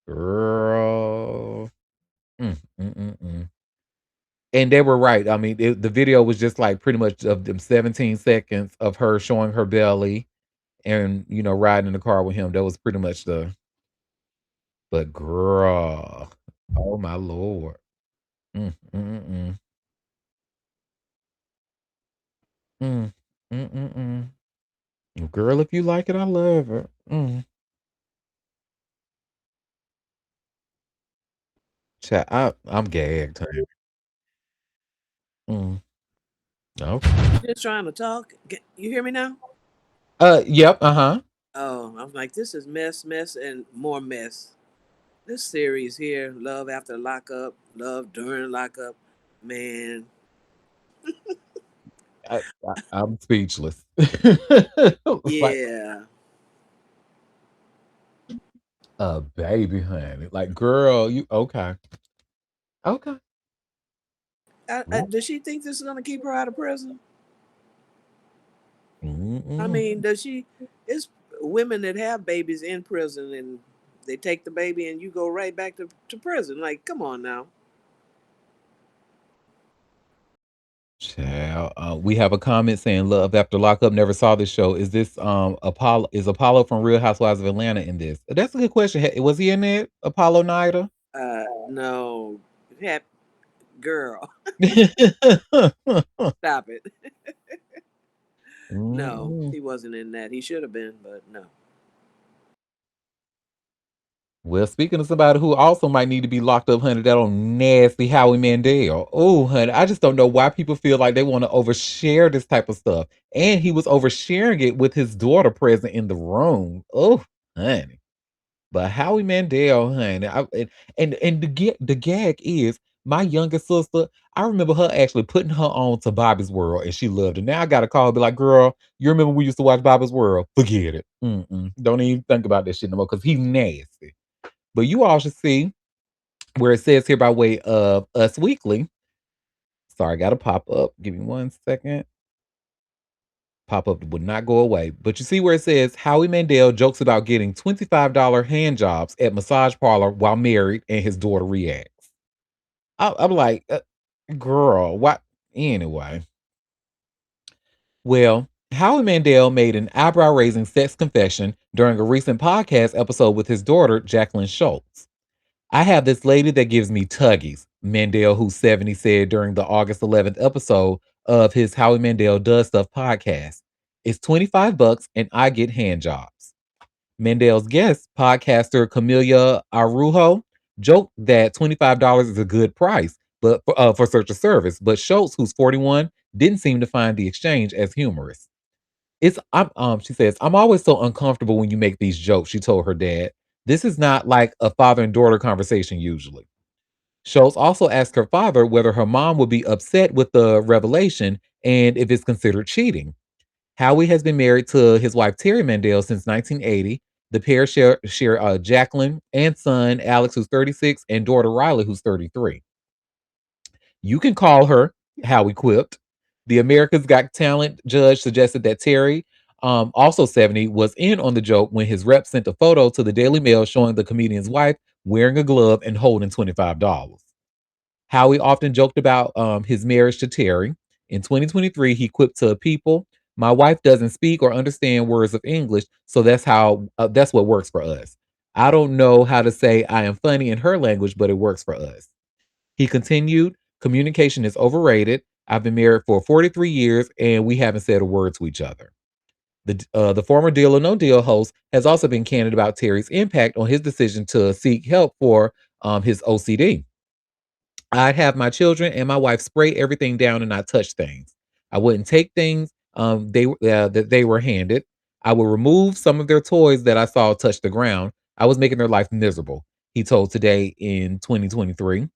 Girl. Mm, mm, mm, mm. And they were right. I mean, the video was just like pretty much of them 17 seconds of her showing her belly and, riding in the car with him. That was pretty much but girl. Oh my Lord. Mm, mm, mm, mm, mm, mm, mm. Girl, if you like it, I love it. Chat, I'm gagged, honey. Mm. Okay. You just trying to talk. You hear me now? Yep, uh-huh. Oh, I'm like, this is mess, mess, and more mess. This series here, Love After Lockup, Love During Lockup, man, I'm speechless. Like yeah. a baby, honey. Like, girl, you okay. Okay. What? Does she think this is gonna keep her out of prison? I Mm-mm. mean, does she? It's women that have babies in prison and they take the baby and you go right back to prison. Like, come on now. Child, we have a comment saying Love After Lockup never saw this show. Is this Apollo from Real Housewives of Atlanta in this? That's a good question. Was he in it? Apollo Nida? No, girl, stop it. No, Mm-mm. he wasn't in that. He should have been, but no. Well, speaking of somebody who also might need to be locked up, honey, that old nasty Howie Mandel. Oh, honey, I just don't know why people feel like they want to overshare this type of stuff. And he was oversharing it with his daughter present in the room. Oh, honey. But Howie Mandel, honey, and the gag is my youngest sister. I remember her actually putting her on to Bobby's World, and she loved it. Now I got to call, and be like, "Girl, you remember we used to watch Bobby's World? Forget it. Mm-mm. Don't even think about that shit no more because he's nasty." But you all should see where it says here by way of Us Weekly. Sorry, I got to pop up. Give me 1 second. Pop up would not go away. But you see where it says Howie Mandel jokes about getting $25 hand jobs at massage parlor while married, and his daughter reacts. I'm like, girl, what? Anyway, well, Howie Mandel made an eyebrow raising sex confession during a recent podcast episode with his daughter, Jacqueline Schultz. I have this lady that gives me tuggies, Mandel, who's 70, said during the August 11th episode of his Howie Mandel Does Stuff podcast. It's 25 bucks and I get hand jobs. Mandel's guest, podcaster Camelia Arujo, joked that $25 is a good price but for such a service, but Schultz, who's 41, didn't seem to find the exchange as humorous. She says, I'm always so uncomfortable when you make these jokes, she told her dad. This is not like a father and daughter conversation usually. Schultz also asked her father whether her mom would be upset with the revelation and if it's considered cheating. Howie has been married to his wife Terry Mandel since 1980. The pair share Jacqueline and son Alex, who's 36, and daughter Riley, who's 33. You can call her, how equipped. The America's Got Talent judge suggested that Terry, also 70, was in on the joke when his rep sent a photo to the Daily Mail showing the comedian's wife wearing a glove and holding $25. Howie often joked about his marriage to Terry. In 2023, he quipped to People, "My wife doesn't speak or understand words of English, so that's what works for us. I don't know how to say I am funny in her language, but it works for us." He continued, "Communication is overrated. I've been married for 43 years and we haven't said a word to each other." The former Deal or No Deal host has also been candid about Terry's impact on his decision to seek help for his OCD. "I'd have my children and my wife spray everything down and not touch things. I wouldn't take things that they were handed. I would remove some of their toys that I saw touch the ground. I was making their life miserable," he told Today in 2023.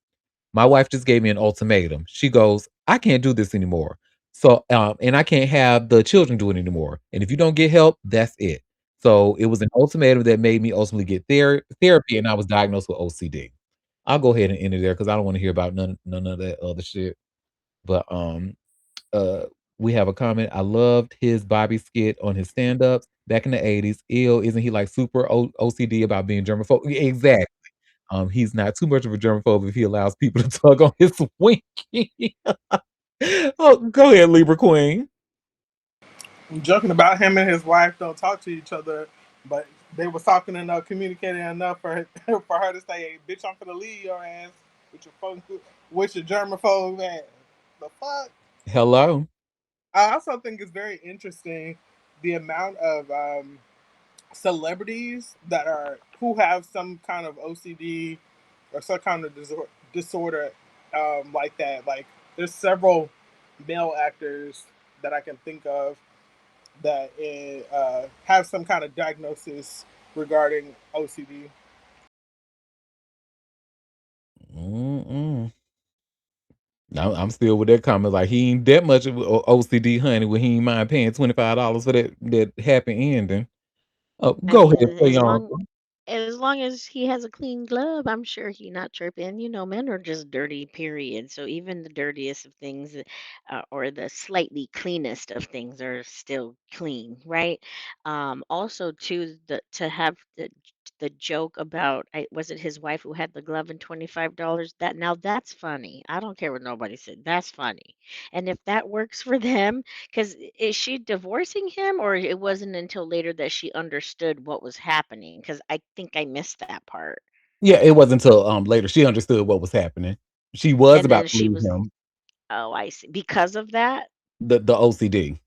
"My wife just gave me an ultimatum. She goes, 'I can't do this anymore. So, and I can't have the children do it anymore. And if you don't get help, that's it.' So it was an ultimatum that made me ultimately get therapy, and I was diagnosed with OCD." I'll go ahead and end it there because I don't want to hear about none of that other shit. But uh, we have a comment. "I loved his Bobby skit on his stand-ups back in the 80s. Ill, isn't he like super OCD about being germaphobe?" Exactly. He's not too much of a germaphobe if he allows people to tug on his winky. Oh, go ahead, Libra Queen. I'm joking about him and his wife don't talk to each other, but they was talking enough, communicating enough for her, for her to say, "Hey, bitch, I'm gonna leave your ass with your phone, with your germaphobe ass." The fuck. Hello. I also think it's very interesting the amount of celebrities that are who have some kind of OCD or some kind of disorder like that. Like there's several male actors that I can think of that have some kind of diagnosis regarding OCD. Mm-mm. I'm still with that comment. Like he ain't that much of a OCD, honey. When he ain't mind paying $25 for that happy ending. Oh, I go mean, ahead, play your uncle. as long as he has a clean glove, I'm sure he not tripping. You know, men are just dirty, period. So even the dirtiest of things, or the slightly cleanest of things, are still clean, right? Also, too, to have the joke about, was it his wife who had the glove and $25? That now that's funny. I don't care what nobody said. That's funny. And if that works for them, because is she divorcing him, or it wasn't until later that she understood what was happening? Because I think I missed that part. Yeah, it wasn't until later she understood what was happening. She was And about then to she leave was, him. oh, I see. Because of that? The OCD.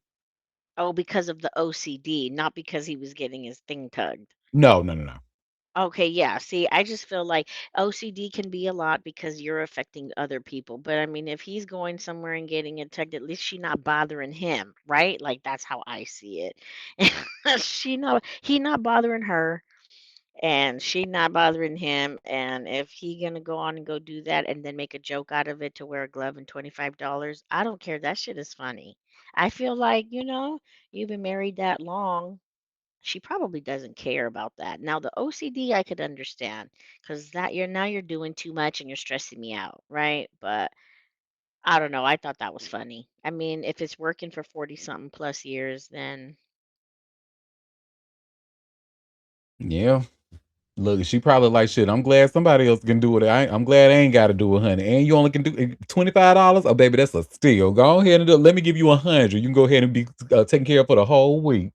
Oh, because of the OCD, not because he was getting his thing tugged. No, no, no, no. Okay, yeah. See, I just feel like OCD can be a lot because you're affecting other people. But I mean, if he's going somewhere and getting it tugged, at least she not bothering him, right? Like that's how I see it. He not bothering her, and she not bothering him. And if he gonna go on and go do that and then make a joke out of it to wear a glove and $25, I don't care. That shit is funny. I feel like, you've been married that long, she probably doesn't care about that. Now the OCD I could understand, because that you're doing too much and you're stressing me out, right? But I don't know. I thought that was funny. I mean, if it's working for 40 something plus years, then Yeah. Look, she probably like, "Shit, I'm glad somebody else can do it. I'm glad I ain't got to do it, honey. And you only can do $25. Oh, baby, that's a steal. Go ahead and do it. Let me give you 100. You can go ahead and be taken care of for the whole week."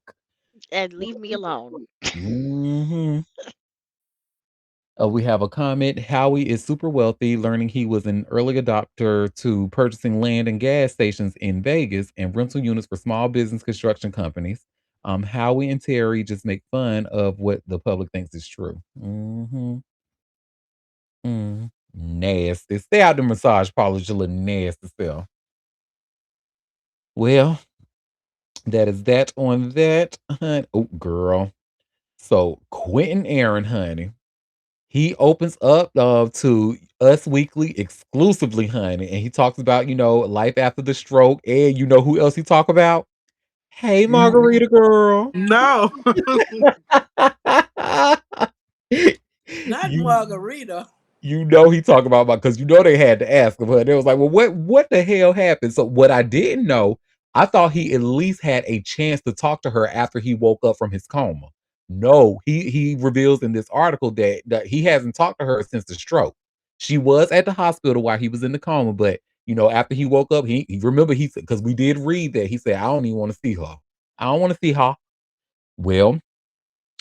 and leave me alone. Hmm. We have a comment. "Howie is super wealthy, learning he was an early adopter to purchasing land and gas stations in Vegas and rental units for small business construction companies. Howie and Terry just make fun of what the public thinks is true." Hmm. Nasty. Stay out the massage parlors, you little nasty self. Well, that is that on that, honey. Oh, girl. So Quentin Aaron, honey. He opens up to Us Weekly exclusively, honey, and he talks about, life after the stroke, and you know who else he talk about? Hey, Margarita girl. No. Not you margarita. You know he talking about because you know they had to ask him. They was like, "Well, what the hell happened?" So what I didn't know, I thought he at least had a chance to talk to her after he woke up from his coma. No, he reveals in this article that he hasn't talked to her since the stroke. She was at the hospital while he was in the coma, but after he woke up, he remember he said because we did read that he said, "I don't even want to see her. I don't want to see her." Well,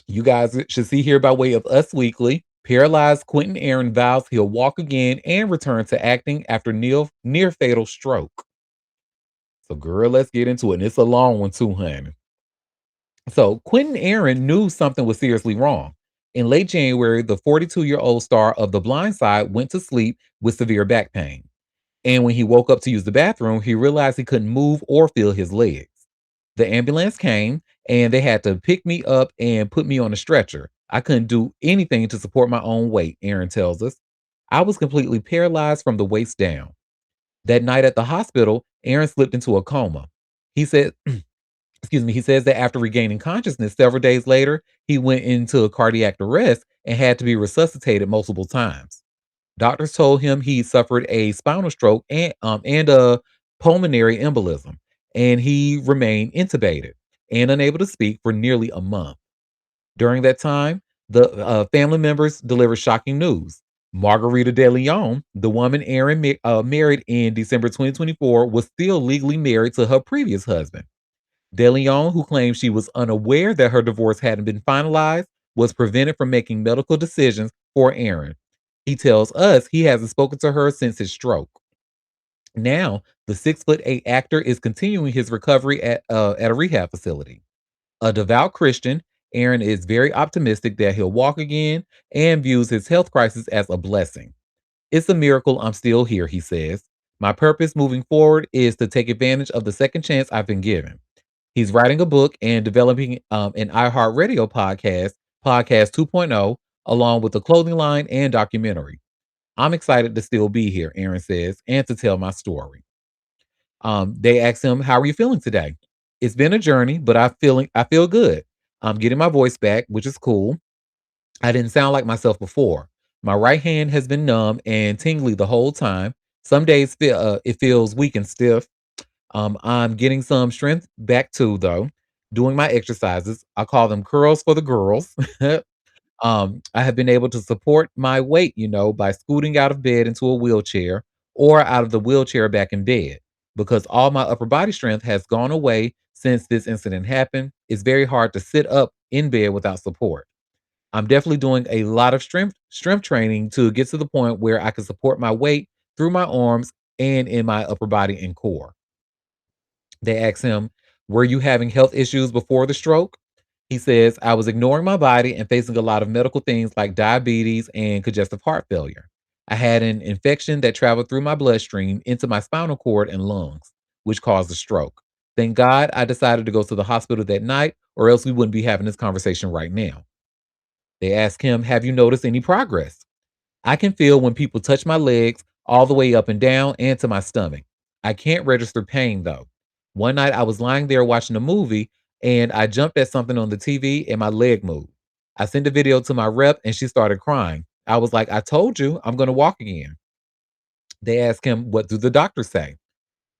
you guys should see here by way of Us Weekly. Paralyzed Quentin Aaron vows he'll walk again and return to acting after near fatal stroke. So, girl, let's get into it. And it's a long one, too, honey. So, Quentin Aaron knew something was seriously wrong. In late January, the 42-year-old star of The Blind Side went to sleep with severe back pain. And when he woke up to use the bathroom, he realized he couldn't move or feel his legs. The ambulance came and they had to pick me up and put me on a stretcher. I couldn't do anything to support my own weight, Aaron tells us. I was completely paralyzed from the waist down. That night at the hospital, Aaron slipped into a coma. He said, excuse me, he says that after regaining consciousness several days later, he went into a cardiac arrest and had to be resuscitated multiple times. Doctors told him he suffered a spinal stroke and a pulmonary embolism, and he remained intubated and unable to speak for nearly a month. During that time, the family members delivered shocking news. Margarita De Leon, the woman Aaron married in December 2024, was still legally married to her previous husband. De Leon, who claimed she was unaware that her divorce hadn't been finalized, was prevented from making medical decisions for Aaron. He tells us he hasn't spoken to her since his stroke. Now, the 6'8" actor is continuing his recovery at a rehab facility. A devout Christian, Aaron is very optimistic that he'll walk again and views his health crisis as a blessing. It's a miracle I'm still here, he says. My purpose moving forward is to take advantage of the second chance I've been given. He's writing a book and developing an iHeartRadio Podcast 2.0, along with a clothing line and documentary. I'm excited to still be here, Aaron says, and to tell my story. They asked him, "How are you feeling today?" It's been a journey, but I feel good. I'm getting my voice back, which is cool. I didn't sound like myself before. My right hand has been numb and tingly the whole time. Some days it feels weak and stiff. I'm getting some strength back too, though. Doing my exercises. I call them curls for the girls. I have been able to support my weight, by scooting out of bed into a wheelchair or out of the wheelchair back in bed. Because all my upper body strength has gone away since this incident happened, it's very hard to sit up in bed without support. I'm definitely doing a lot of strength training to get to the point where I can support my weight through my arms and in my upper body and core. They asked him, "Were you having health issues before the stroke?" He says, "I was ignoring my body and facing a lot of medical things like diabetes and congestive heart failure. I had an infection that traveled through my bloodstream into my spinal cord and lungs, which caused a stroke. Thank God I decided to go to the hospital that night, or else we wouldn't be having this conversation right now." They asked him, "Have you noticed any progress?" "I can feel when people touch my legs all the way up and down and to my stomach. I can't register pain though. One night I was lying there watching a movie and I jumped at something on the TV and my leg moved. I sent a video to my rep and she started crying. I was like, I told you I'm going to walk again." They asked him, "What do the doctors say?"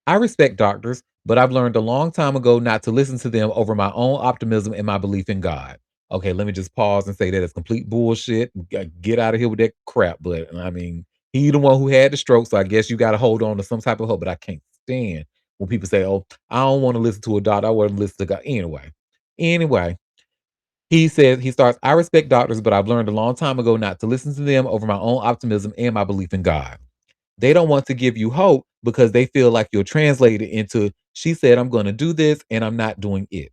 "I respect doctors, but I've learned a long time ago not to listen to them over my own optimism and my belief in God." Okay, let me just pause and say that is complete bullshit. Get out of here with that crap. But I mean, he the one who had the stroke, so I guess you got to hold on to some type of hope. But I can't stand when people say, "Oh, I don't want to listen to a doctor. I want to listen to God." Anyway, he says he starts. "I respect doctors, but I've learned a long time ago not to listen to them over my own optimism and my belief in God. They don't want to give you hope because they feel like you'll translate it into, she said, I'm going to do this and I'm not doing it.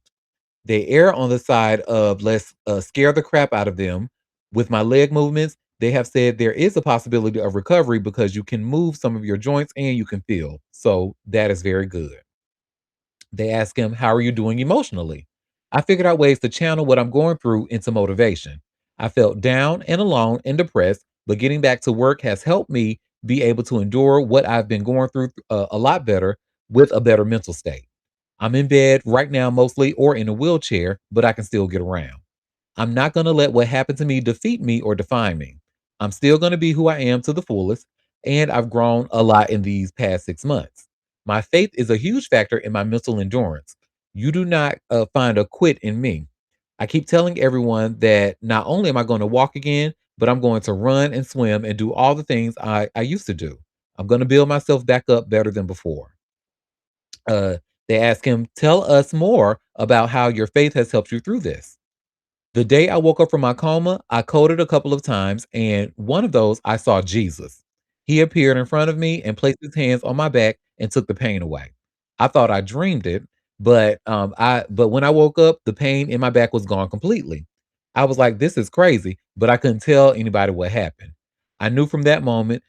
They err on the side of let's scare the crap out of them. With my leg movements, they have said there is a possibility of recovery because you can move some of your joints and you can feel. So that is very good." They ask him, "How are you doing emotionally?" "I figured out ways to channel what I'm going through into motivation. I felt down and alone and depressed, but getting back to work has helped me be able to endure what I've been going through a lot better with a better mental state. I'm in bed right now mostly or in a wheelchair, but I can still get around. I'm not going to let what happened to me defeat me or define me. I'm still going to be who I am to the fullest, and I've grown a lot in these past 6 months. My faith is a huge factor in my mental endurance. You do not find a quit in me. I keep telling everyone that not only am I going to walk again, but I'm going to run and swim and do all the things I used to do. I'm going to build myself back up better than before. Uh, they ask him, tell us more about how your faith has helped you through this. The day I woke up from my coma, I coded a couple of times, and one of those I saw Jesus. He appeared in front of me and placed his hands on my back and took the pain away. I thought I dreamed it, but when I woke up, the pain in my back was gone completely. I was like, this is crazy, but I couldn't tell anybody what happened. I knew from that moment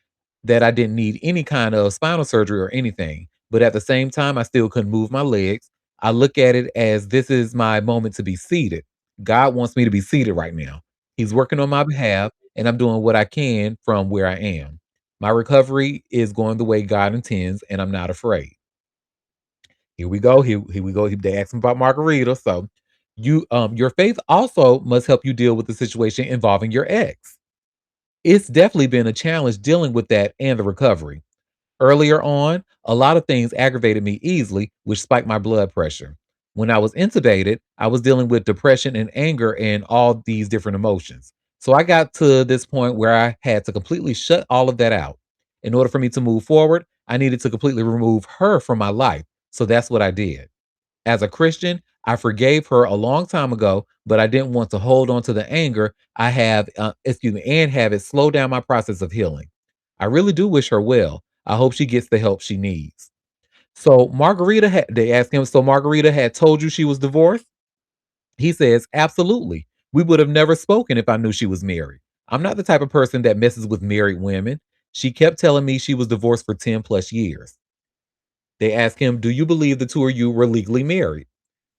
that I didn't need any kind of spinal surgery or anything, but at the same time, I still couldn't move my legs. I look at it as this is my moment to be seated. God wants me to be seated right now. He's working on my behalf, and I'm doing what I can from where I am. My recovery is going the way God intends, and I'm not afraid. Here we go. Here we go. They asked me about margarita. So your faith also must help you deal with the situation involving your ex. It's definitely been a challenge dealing with that and the recovery. Earlier on, a lot of things aggravated me easily, which spiked my blood pressure. When I was intubated, I was dealing with depression and anger and all these different emotions. So I got to this point where I had to completely shut all of that out. In order for me to move forward, I needed to completely remove her from my life. So that's what I did. As a Christian, I forgave her a long time ago, but I didn't want to hold on to the anger I have, and have it slow down my process of healing. I really do wish her well. I hope she gets the help she needs. So they asked him, so Margarita had told you she was divorced? He says, absolutely. We would have never spoken if I knew she was married. I'm not the type of person that messes with married women. She kept telling me she was divorced for 10 plus years. They asked him, do you believe the two of you were legally married?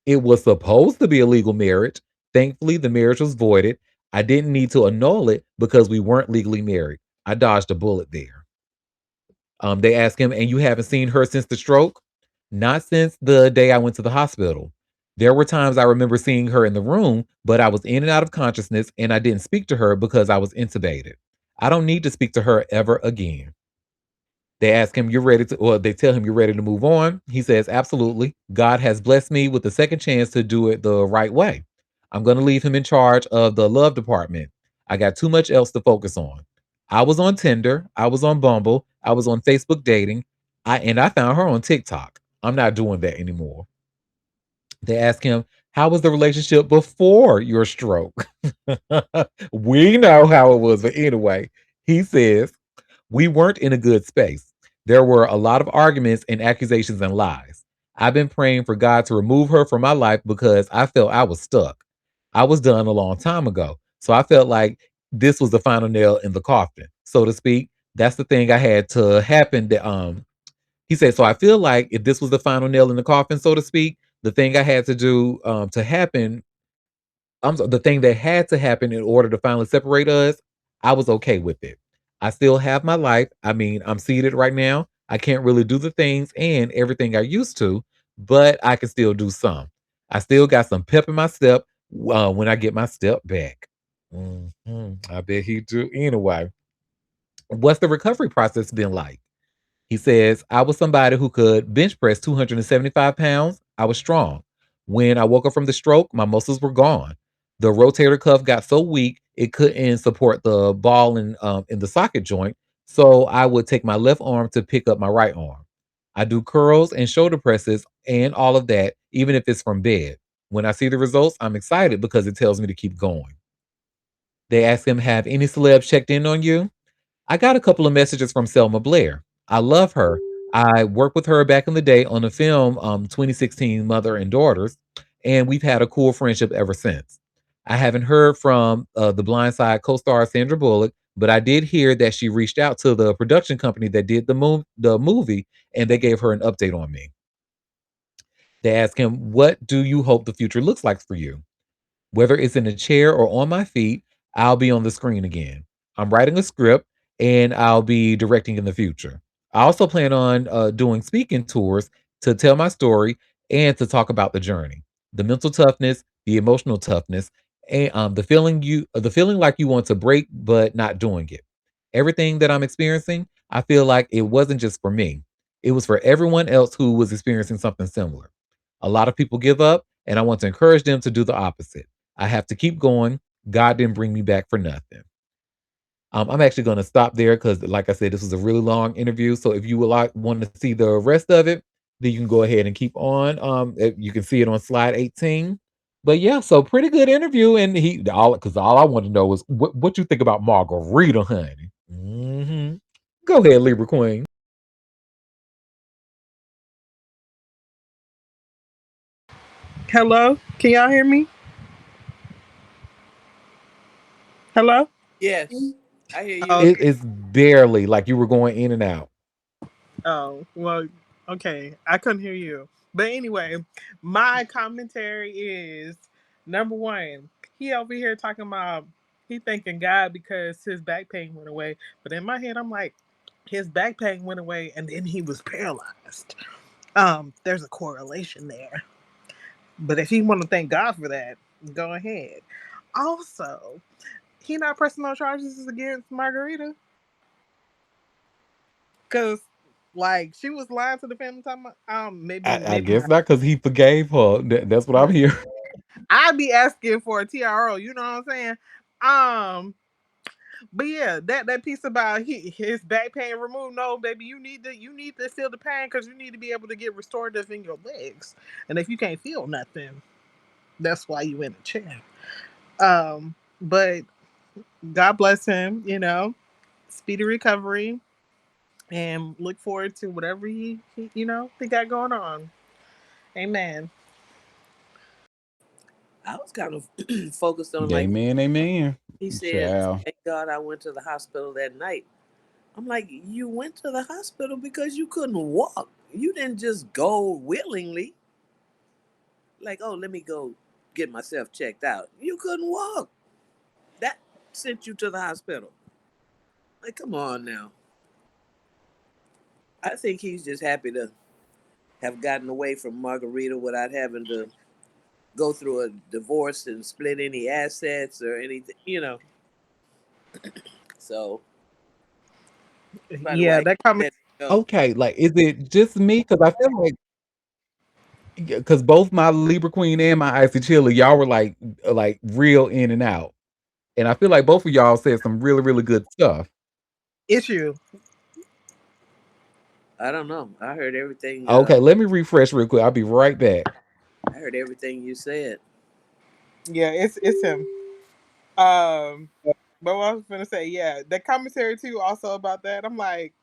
It was supposed to be a legal marriage. Thankfully, the marriage was voided. I didn't need to annul it because we weren't legally married. I dodged a bullet there. They asked him, and you haven't seen her since the stroke? Not since the day I went to the hospital. There were times I remember seeing her in the room, but I was in and out of consciousness and I didn't speak to her because I was intubated. I don't need to speak to her ever again. They ask him, you're ready to, or they tell him you're ready to move on. He says, absolutely. God has blessed me with the second chance to do it the right way. I'm going to leave him in charge of the love department. I got too much else to focus on. I was on Tinder. I was on Bumble. I was on Facebook dating. I found her on TikTok. I'm not doing that anymore. They ask him, how was the relationship before your stroke? We know how it was, but anyway, he says, we weren't in a good space. There were a lot of arguments and accusations and lies. I've been praying for God to remove her from my life because I felt I was stuck. I was done a long time ago. So I felt like this was the final nail in the coffin, so to speak. That's the thing I had to happen. He said, so I feel like if this was the final nail in the coffin, so to speak, the thing I had to do to happen the thing that had to happen in order to finally separate us, I was okay with it. I still have my life. I mean, I'm seated right now. I can't really do the things and everything I used to, but I can still do some. I still got some pep in my step when I get my step back. I bet he do. Anyway, what's the recovery process been like? He says, I was somebody who could bench press 275 pounds. I was strong. When I woke up from the stroke, my muscles were gone. The rotator cuff got so weak it couldn't support the ball in the socket joint. So I would take my left arm to pick up my right arm. I do curls and shoulder presses and all of that, even if it's from bed. When I see the results, I'm excited because it tells me to keep going. They ask him, have any celebs checked in on you? I got a couple of messages from Selma Blair. I love her. I worked with her back in the day on the film 2016 Mother and Daughters, and we've had a cool friendship ever since. I haven't heard from the Blind Side co-star Sandra Bullock, but I did hear that she reached out to the production company that did the movie, and they gave her an update on me. They asked him, "What do you hope the future looks like for you?" Whether it's in a chair or on my feet, I'll be on the screen again. I'm writing a script and I'll be directing in the future. I also plan on doing speaking tours to tell my story and to talk about the journey, the mental toughness, the emotional toughness, And the feeling like you want to break but not doing it. Everything that I'm experiencing, I feel like it wasn't just for me. It was for everyone else who was experiencing something similar. A lot of people give up, and I want to encourage them to do the opposite. I have to keep going. God didn't bring me back for nothing. I'm actually going to stop there because, like I said, this was a really long interview. So if you would like want to see the rest of it, then you can go ahead and keep on. You can see it on slide 18. But yeah, so pretty good interview, and all I want to know is what you think about Margarita, honey. Go ahead, Libra Queen. Hello, can y'all hear me? Hello. Yes, I hear you. It Okay. is barely like you were going in and out. Oh well. Okay, I couldn't hear you. But anyway, my commentary is number one. He over here talking about he thanking God because his back pain went away. But in my head, I'm like, his back pain went away and then he was paralyzed. There's a correlation there. But if you want to thank God for that, go ahead. Also, he not pressing no charges against Margarita because, like, she was lying to the family. Talking about, I maybe guess not. not because he forgave her. That's what I'm hearing. I'd be asking for a TRO. You know what I'm saying? Um, but yeah, that piece about his back pain removed. No, baby, you need to feel the pain because you need to be able to get restorative in your legs. And if you can't feel nothing, that's why you in a chair. But God bless him. Speedy recovery, and look forward to whatever he got going on. Amen. I was kind of focused on like Amen, amen. he said, Child. "Thank God I went to the hospital that night." I'm like, you went to the hospital because you couldn't walk. You didn't just go willingly. Like, oh, let me go get myself checked out. You couldn't walk. That sent you to the hospital. Like, come on now. I think he's just happy to have gotten away from Margarita without having to go through a divorce and split any assets or anything. So probably Yeah, why that he comment. let it go. Okay, like, is it just me? Because I feel like, because both my Libra Queen and my Icy Chili, y'all were like real in and out, and I feel like both of y'all said some really, really good stuff. Issue. I don't know. I heard everything. Okay, let me refresh real quick. I'll be right back. I heard everything you said. Yeah, it's him. Um, but what I was gonna say, yeah, that commentary too, also about that. I'm like,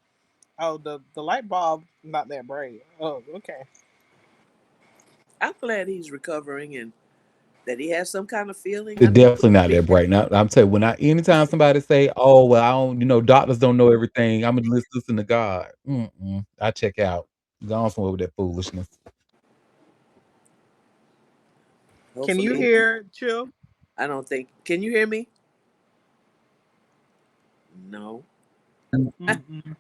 oh, the light bulb not that bright. Oh, okay. I'm glad he's recovering and that he has some kind of feeling. I It mean, definitely not that bright. Now, I'm telling you, anytime somebody say, "Oh, well, I don't," doctors don't know everything. I'm gonna listen to God. I check out. Go on somewhere with that foolishness. Can you hopefully, hear Chill? I don't think. Can you hear me? No. Mm-mm.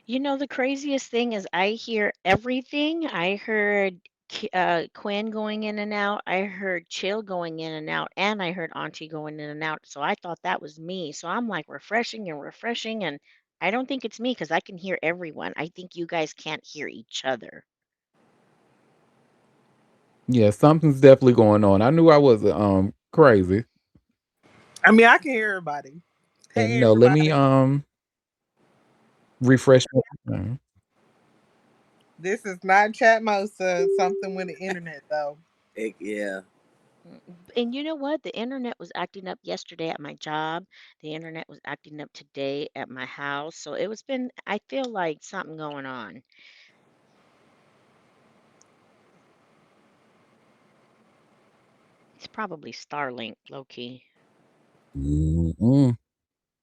The craziest thing is I hear everything. I heard Quinn going in and out. I heard Chill going in and out, and I heard Auntie going in and out. So I thought that was me. So I'm like refreshing and refreshing, and I don't think it's me because I can hear everyone. I think you guys can't hear each other. Yeah, something's definitely going on. I knew I was crazy. I mean, I can hear everybody. And Hey, no, let me everybody. refresh my This is not chat Mosa. Something with the internet though. Yeah. And you know what? The internet was acting up yesterday at my job. The internet was acting up today at my house. So I feel like something going on. It's probably Starlink, low key. mm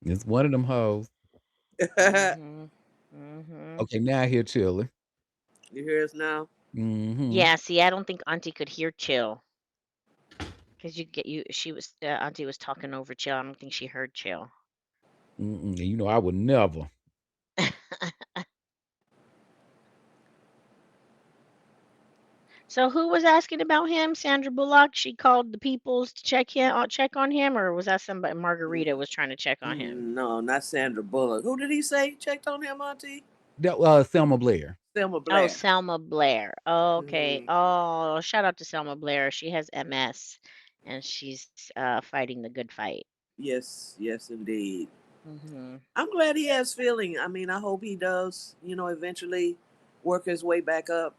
It's one of them hoes. Mhm. Mhm. Okay, now I hear Chili. You hear us now? Mhm. Yeah, see, I don't think Auntie could hear Chill because she was Auntie was talking over Chill. I don't think she heard Chill. And I would never. So who was asking about him? Sandra Bullock. She called the peoples to check on him, or was that somebody? Margarita was trying to check on him. No, not Sandra Bullock. Who did he say checked on him, Auntie? That Selma Blair. Selma Oh, Blair. Selma Blair. Okay. Hmm. Oh, shout out to Selma Blair. She has MS, and she's fighting the good fight. Yes, yes, indeed. Hmm. I'm glad he has feeling. I mean, I hope he does, eventually work his way back up.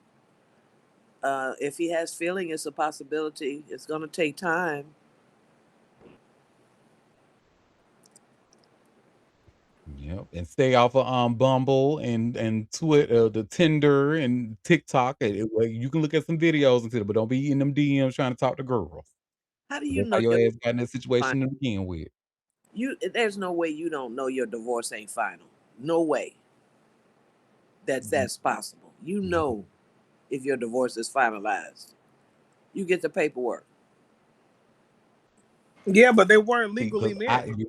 If he has feeling, it's a possibility. It's going to take time. Yep, and stay off of Bumble and Twitter, the Tinder and TikTok. Well, you can look at some videos and but don't be in them DMs trying to talk to girls. How do 'Cause you that's how know your your ass got in that fine? situation to begin with. There's no way you don't know your divorce ain't final. No way Mm, that's possible. You yeah, know if your divorce is finalized. You get the paperwork. Yeah, but they weren't legally because I married.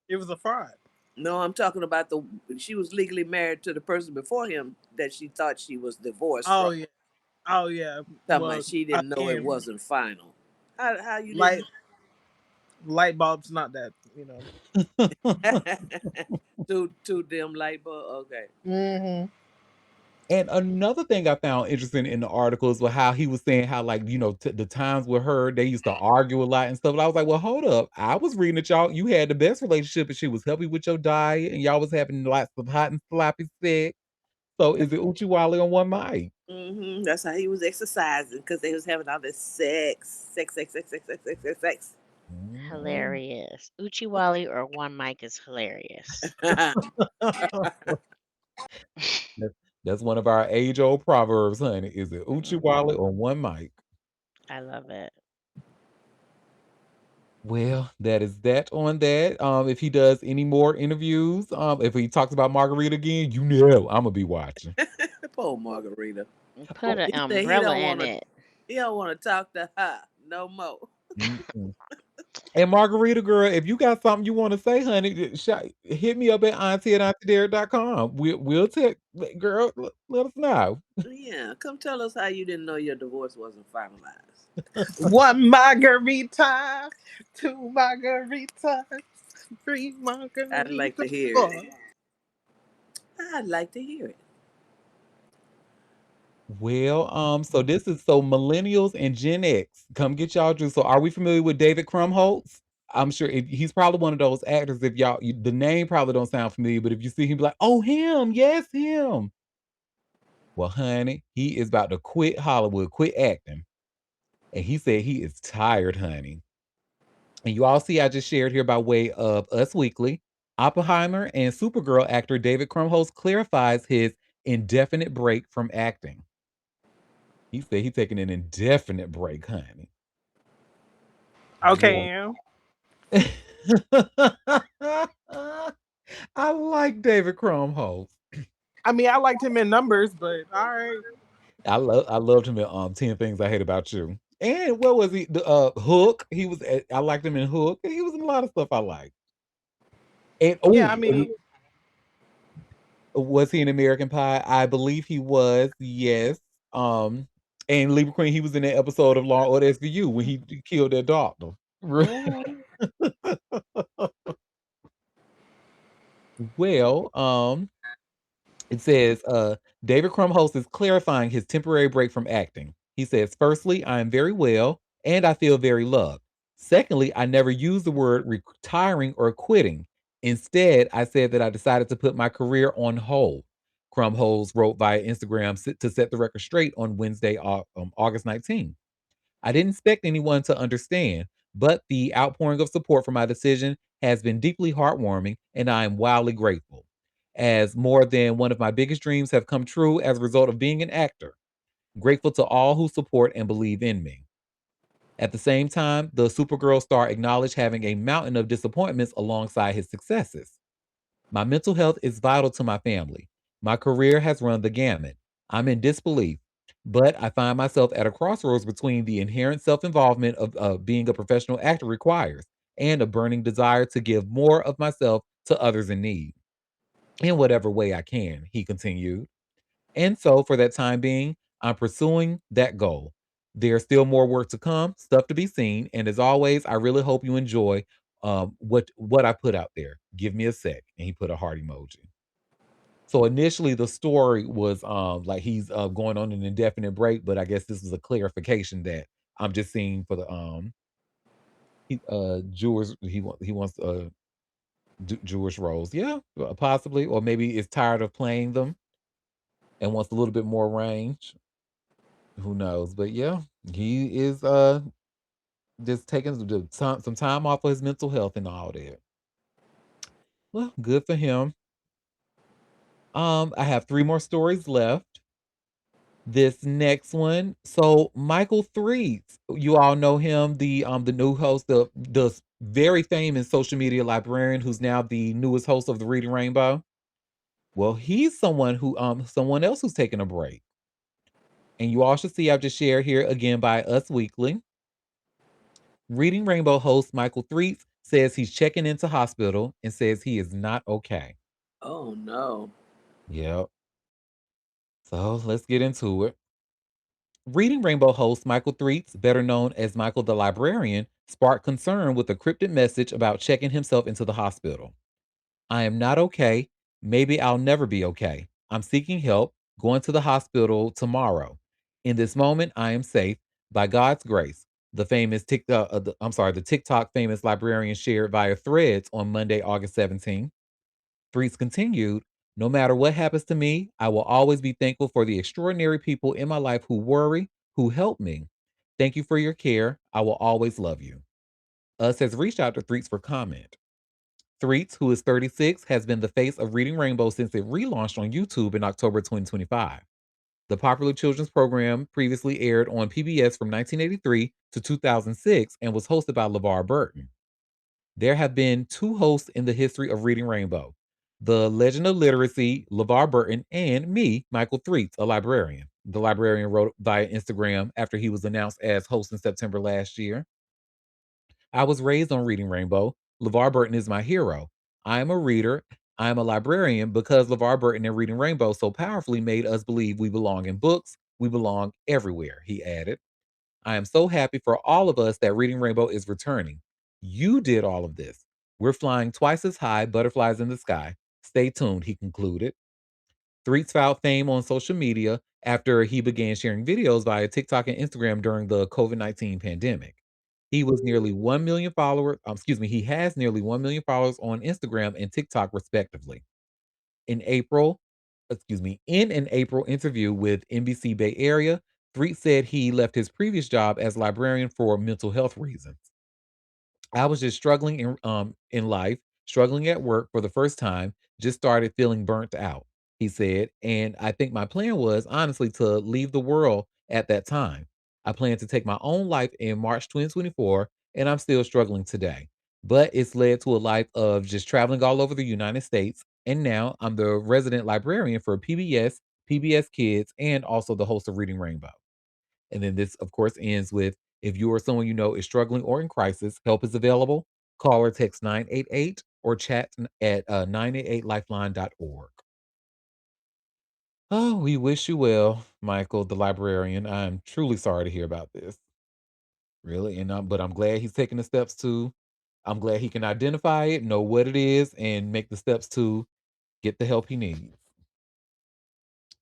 It was a fraud. No, I'm talking about the she was legally married to the person before him that she thought she was divorced from. Oh yeah. Oh yeah. Talking about Well, she I didn't know it mean, wasn't final. How you light didn't light bulbs, not that. You know. too dim light bulb? Okay. Hmm. And another thing I found interesting in the articles was how he was saying how, like, the times with her, they used to argue a lot and stuff. And I was like, well, hold up. I was reading that you had the best relationship and she was helping with your diet and y'all was having lots of hot and sloppy sex. So is it Uchi Wally on one mic? That's how he was exercising because they was having all this sex. Mm. Hilarious. Uchiwali or One Mic is hilarious. That's, that's one of our age-old proverbs, honey. Is it Uchi Wally Hmm. or one mic? I love it. Well, that is that on that. If he does any more interviews, if he talks about Margarita again, I'm gonna be watching. Poor Margarita. Put Oh, an He said he umbrella don't in want to. it. He don't want to talk to her no more. mm-mm. And Margarita girl, if you got something you want to say, honey, hit me up at auntie@auntiedare.com. We'll take girl, let us know. Yeah, come tell us how you didn't know your divorce wasn't finalized. One margarita, two margaritas, three I'd like to margaritas, hear it. four. I'd like to hear it. Well, so this is so millennials and Gen X. Come get y'all juice. So are we familiar with David Krumholtz? I'm sure he's probably one of those actors. If the name probably don't sound familiar, but if you see him, be like, oh, him, yes, him. Well, honey, he is about to quit Hollywood, quit acting. And he said he is tired, honey. And you all see, I just shared here by way of Us Weekly. Oppenheimer and Supergirl actor David Krumholtz clarifies his indefinite break from acting. He said he's taking an indefinite break, honey. Okay, Well, Em. I like David Krumholtz. I mean, I liked him in numbers, but all right. I loved him in 10 Things I Hate About You. And what was he? The Hook. I liked him in Hook. He was in a lot of stuff I liked. And Yeah, I mean, was he in American Pie? I believe he was, yes. Um, and Libra Queen, he was in that episode of Law and Order SVU when he killed that doctor. mhm. Well, it says, David Krumholtz is clarifying his temporary break from acting. He says, firstly, I am very well and I feel very loved. Secondly, I never used the word retiring or quitting. Instead, I said that I decided to put my career on hold. Krumholtz wrote via Instagram to set the record straight on Wednesday, August 19th. I didn't expect anyone to understand, but the outpouring of support for my decision has been deeply heartwarming, and I am wildly grateful, as more than one of my biggest dreams have come true as a result of being an actor. Grateful to all who support and believe in me. At the same time, the Supergirl star acknowledged having a mountain of disappointments alongside his successes. My mental health is vital to my family. My career has run the gamut. I'm in disbelief, but I find myself at a crossroads between the inherent self involvement of being a professional actor requires and a burning desire to give more of myself to others in need in whatever way I can, he continued. And so, for that time being, I'm pursuing that goal. There's still more work to come, stuff to be seen, and as always, I really hope you enjoy what I put out there. Give me a sec, and he put a heart emoji. So initially, the story was like he's going on an indefinite break, but I guess this is a clarification that I'm just seeing for the Jewish he wants Jewish roles, yeah, possibly, or maybe is tired of playing them and wants a little bit more range. Who knows? But yeah, he is just taking some time off of his mental health and all that. Well, good for him. I have 3 more stories left. This next one, so Michael Threets, you all know him, the new host, the very famous social media librarian who's now the newest host of the Reading Rainbow. Well, he's someone else who's taking a break. And you all should see I've just shared here again by Us Weekly. Reading Rainbow host Michael Threets says he's checking into hospital and says he is not okay. Oh no. Yep. So let's get into it. Reading Rainbow host Michael Threets, better known as Michael the Librarian, sparked concern with a cryptic message about checking himself into the hospital. I am not okay. Maybe I'll never be okay. I'm seeking help, going to the hospital tomorrow. In this moment, I am safe by God's grace. The famous TikTok, the TikTok famous librarian shared via threads on Monday, August 17th. Threets continued, no matter what happens to me, I will always be thankful for the extraordinary people in my life who worry, who help me. Thank you for your care. I will always love you. Us has reached out to Threets for comment. Threets, who is 36, has been the face of Reading Rainbow since it relaunched on YouTube in October 2025. The popular children's program previously aired on PBS from 1983 to 2006 and was hosted by LeVar Burton. There have been 2 hosts in the history of Reading Rainbow: the legend of literacy, LeVar Burton, and me, Michael Threets, a librarian. The librarian wrote via Instagram after he was announced as host in September last year. I was raised on Reading Rainbow. LeVar Burton is my hero. I am a reader. I am a librarian because LeVar Burton and Reading Rainbow so powerfully made us believe we belong in books. We belong everywhere, he added. I am so happy for all of us that Reading Rainbow is returning. You did all of this. We're flying twice as high, butterflies in the sky. Stay tuned, he concluded. Threets found fame on social media after he began sharing videos via TikTok and Instagram during the COVID-19 pandemic. He has nearly 1 million followers on Instagram and TikTok respectively. In April, in an April interview with NBC Bay Area, Threet said he left his previous job as librarian for mental health reasons. I was just struggling in life, struggling at work for the first time, just started feeling burnt out, he said, and I think my plan was honestly to leave the world at that time. I planned to take my own life in March 2024, and I'm still struggling today. But it's led to a life of just traveling all over the United States, and now I'm the resident librarian for PBS, PBS Kids, and also the host of Reading Rainbow. And then this, of course, ends with if you or someone you know is struggling or in crisis, help is available. Call or text 988 or chat at 988lifeline.org. Oh, we wish you well, Michael, the librarian. I'm truly sorry to hear about this. Really. But I'm glad he's taking the steps to, I'm glad he can identify it, know what it is, and make the steps to get the help he needs.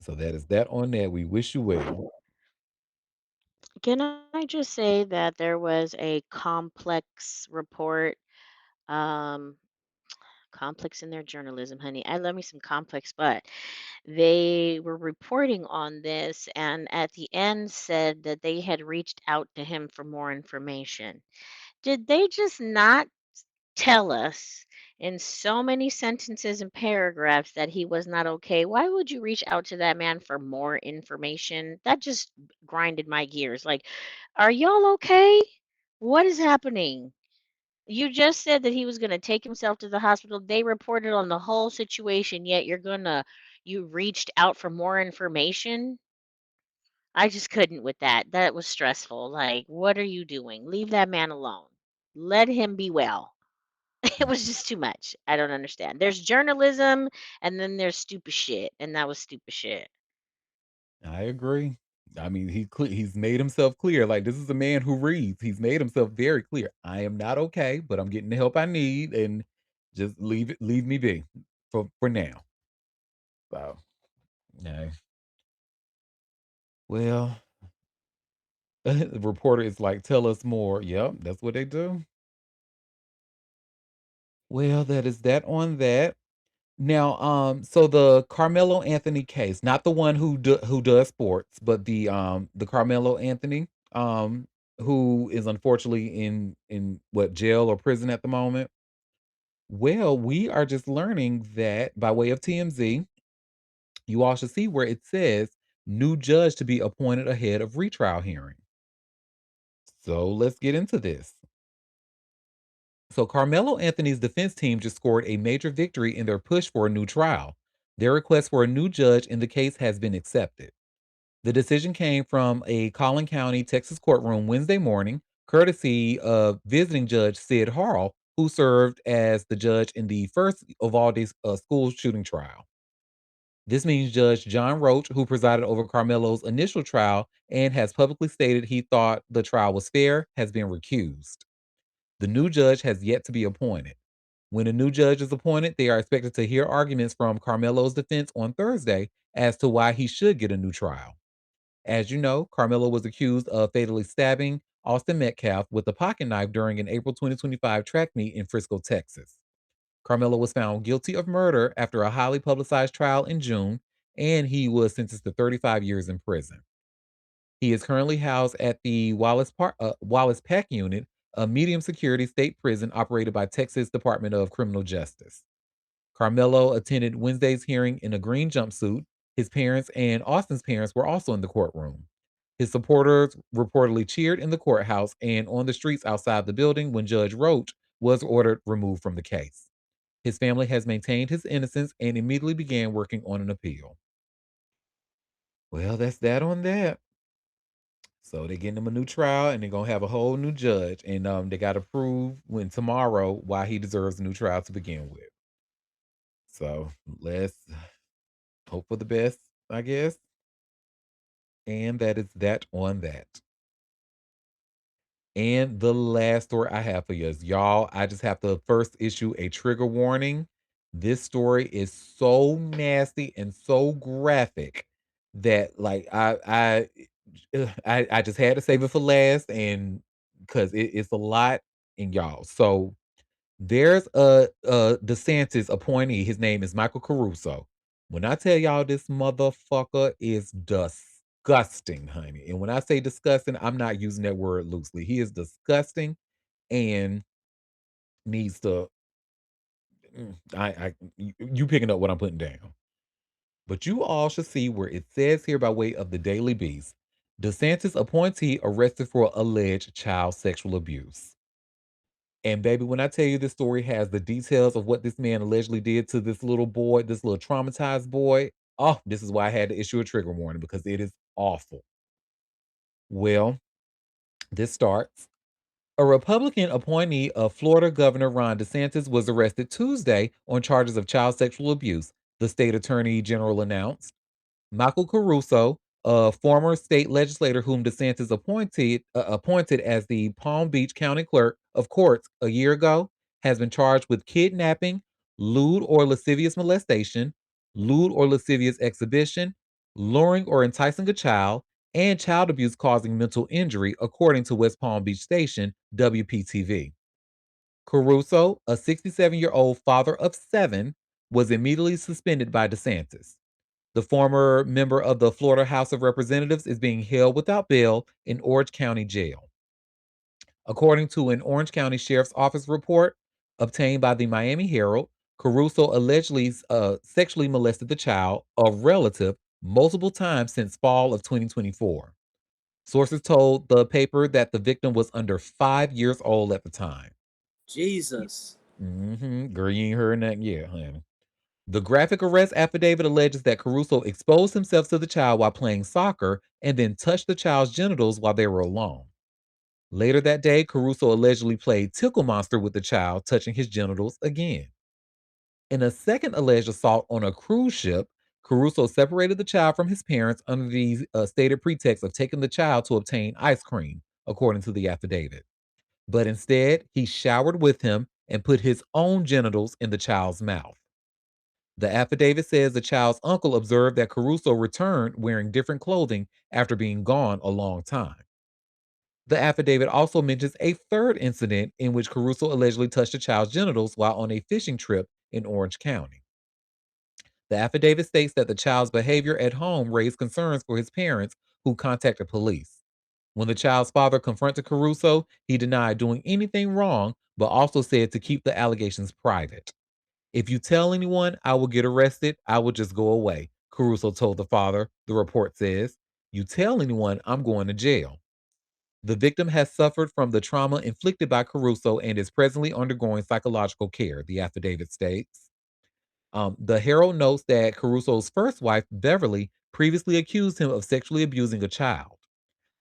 So that is that on that. We wish you well. Can I just say that there was a complex report, um, complex in their journalism, honey. I love me some complex, but they were reporting on this and at the end said that they had reached out to him for more information. Did they just not tell us in so many sentences and paragraphs that he was not okay? Why would you reach out to that man for more information? That just grinded my gears. Like, are y'all okay? What is happening? You just said that he was going to take himself to the hospital. They reported on the whole situation, yet you reached out for more information. I just couldn't with that. That was stressful. Like, what are you doing? Leave that man alone. Let him be well. It was just too much. I don't understand. There's journalism and then there's stupid shit. And that was stupid shit. I agree. I mean, he's made himself clear. Like, this is a man who reads. He's made himself very clear. I am not okay, but I'm getting the help I need, and just leave me be for now. So, no. Well, the reporter is like, tell us more. Yep, that's what they do. Well, that is that on that. Now, so the Carmelo Anthony case, not the one who does sports, but the Carmelo Anthony, who is unfortunately in what, jail or prison at the moment. Well, we are just learning that by way of TMZ, you all should see where it says new judge to be appointed ahead of retrial hearing. So let's get into this. So Carmelo Anthony's defense team just scored a major victory in their push for a new trial. Their request for a new judge in the case has been accepted. The decision came from a Collin County, Texas courtroom Wednesday morning, courtesy of visiting Judge Sid Harrell, who served as the judge in the first of all these school shooting trial. This means Judge John Roach, who presided over Carmelo's initial trial and has publicly stated he thought the trial was fair, has been recused. The new judge has yet to be appointed. When a new judge is appointed, they are expected to hear arguments from Carmelo's defense on Thursday as to why he should get a new trial. As you know, Carmelo was accused of fatally stabbing Austin Metcalf with a pocket knife during an April 2025 track meet in Frisco, Texas. Carmelo was found guilty of murder after a highly publicized trial in June, and he was sentenced to 35 years in prison. He is currently housed at the Wallace Peck Unit, a medium security state prison operated by Texas Department of Criminal Justice. Carmelo attended Wednesday's hearing in a green jumpsuit. His parents and Austin's parents were also in the courtroom. His supporters reportedly cheered in the courthouse and on the streets outside the building when Judge Roach was ordered removed from the case. His family has maintained his innocence and immediately began working on an appeal. Well, that's that on that. So they're getting him a new trial and they're gonna have a whole new judge. And they gotta prove when tomorrow why he deserves a new trial to begin with. So let's hope for the best, I guess. And that is that on that. And the last story I have for you is, y'all, I just have to first issue a trigger warning. This story is so nasty and so graphic that like I just had to save it for last, and because it's a lot in y'all. So there's a DeSantis appointee. His name is Michael Caruso. When I tell y'all this motherfucker is disgusting, honey. And when I say disgusting, I'm not using that word loosely. He is disgusting and needs to you picking up what I'm putting down. But you all should see where it says here by way of the Daily Beast. DeSantis appointee arrested for alleged child sexual abuse. And baby, when I tell you this story has the details of what this man allegedly did to this little boy, this little traumatized boy, oh, this is why I had to issue a trigger warning because it is awful. Well, this starts. A Republican appointee of Florida Governor Ron DeSantis was arrested Tuesday on charges of child sexual abuse, the state attorney general announced. Michael Caruso, a former state legislator whom DeSantis appointed as the Palm Beach County Clerk of Courts a year ago, has been charged with kidnapping, lewd or lascivious molestation, lewd or lascivious exhibition, luring or enticing a child, and child abuse causing mental injury, according to West Palm Beach station WPTV. Caruso, a 67-year-old father of seven, was immediately suspended by DeSantis. The former member of the Florida House of Representatives is being held without bail in Orange County Jail. According to an Orange County Sheriff's Office report obtained by the Miami Herald, Caruso allegedly sexually molested the child, a relative, multiple times since fall of 2024. Sources told the paper that the victim was under 5 years old at the time. Jesus. Girl, you ain't heard nothing yet, honey. The graphic arrest affidavit alleges that Caruso exposed himself to the child while playing soccer and then touched the child's genitals while they were alone. Later that day, Caruso allegedly played Tickle Monster with the child, touching his genitals again. In a second alleged assault on a cruise ship, Caruso separated the child from his parents under the stated pretext of taking the child to obtain ice cream, according to the affidavit. But instead, he showered with him and put his own genitals in the child's mouth. The affidavit says the child's uncle observed that Caruso returned wearing different clothing after being gone a long time. The affidavit also mentions a third incident in which Caruso allegedly touched a child's genitals while on a fishing trip in Orange County. The affidavit states that the child's behavior at home raised concerns for his parents, who contacted police. When the child's father confronted Caruso, he denied doing anything wrong, but also said to keep the allegations private. If you tell anyone I will get arrested, I will just go away, Caruso told the father, the report says. You tell anyone, I'm going to jail. The victim has suffered from the trauma inflicted by Caruso and is presently undergoing psychological care, the affidavit states. The Herald notes that Caruso's first wife, Beverly, previously accused him of sexually abusing a child.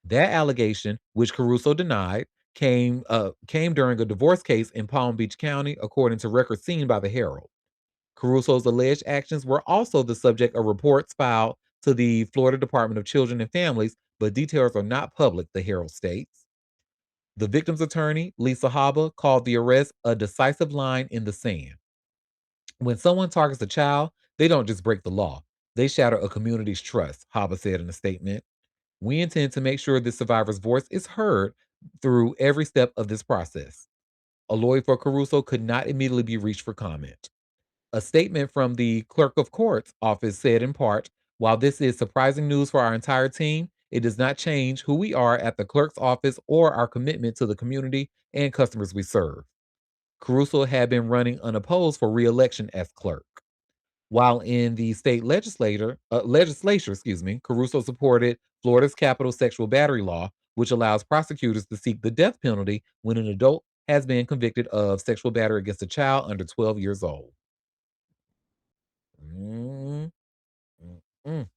That allegation, which Caruso denied, came during a divorce case in Palm Beach County, according to records seen by the Herald. Caruso's alleged actions were also the subject of reports filed to the Florida Department of Children and Families, but details are not public, the Herald states. The victim's attorney, Lisa Haba, called the arrest a decisive line in the sand. When someone targets a child, they don't just break the law, they shatter a community's trust, Haba said in a statement. We intend to make sure the survivor's voice is heard through every step of this process. A lawyer for Caruso could not immediately be reached for comment. A statement from the clerk of court's office said in part, while this is surprising news for our entire team, it does not change who we are at the clerk's office or our commitment to the community and customers we serve. Caruso had been running unopposed for re-election as clerk. While in the state legislature, Caruso supported Florida's capital sexual battery law, which allows prosecutors to seek the death penalty when an adult has been convicted of sexual battery against a child under 12 years old. Mm, mm, mm.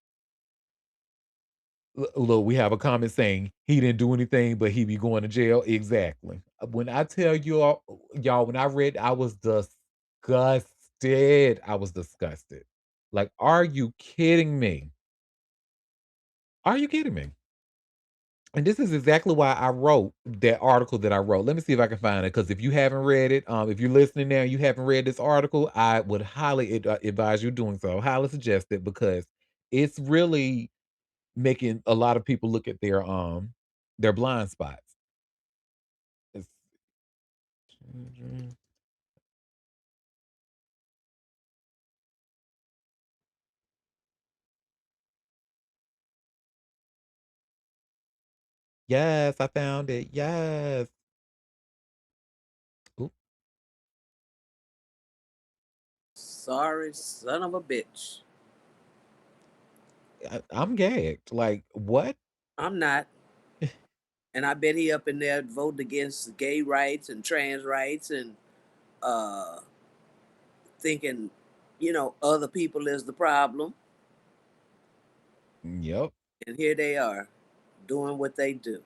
Look, we have a comment saying he didn't do anything, but he be going to jail. Exactly. When I tell you all, y'all, when I read, I was disgusted. I was disgusted. Like, are you kidding me? Are you kidding me? And this is exactly why I wrote that article that I wrote. Let me see if I can find it. Because if you haven't read it, if you're listening now and you haven't read this article, I would highly advise you doing so. Highly suggest it because it's really making a lot of people look at their blind spots. It's- Yes, I found it. Yes. Oop, Sorry, son of a bitch. I'm gagged. Like what? I'm not. And I bet he up in there voting against gay rights and trans rights and uh, thinking, other people is the problem. Yep. And here they are doing what they do.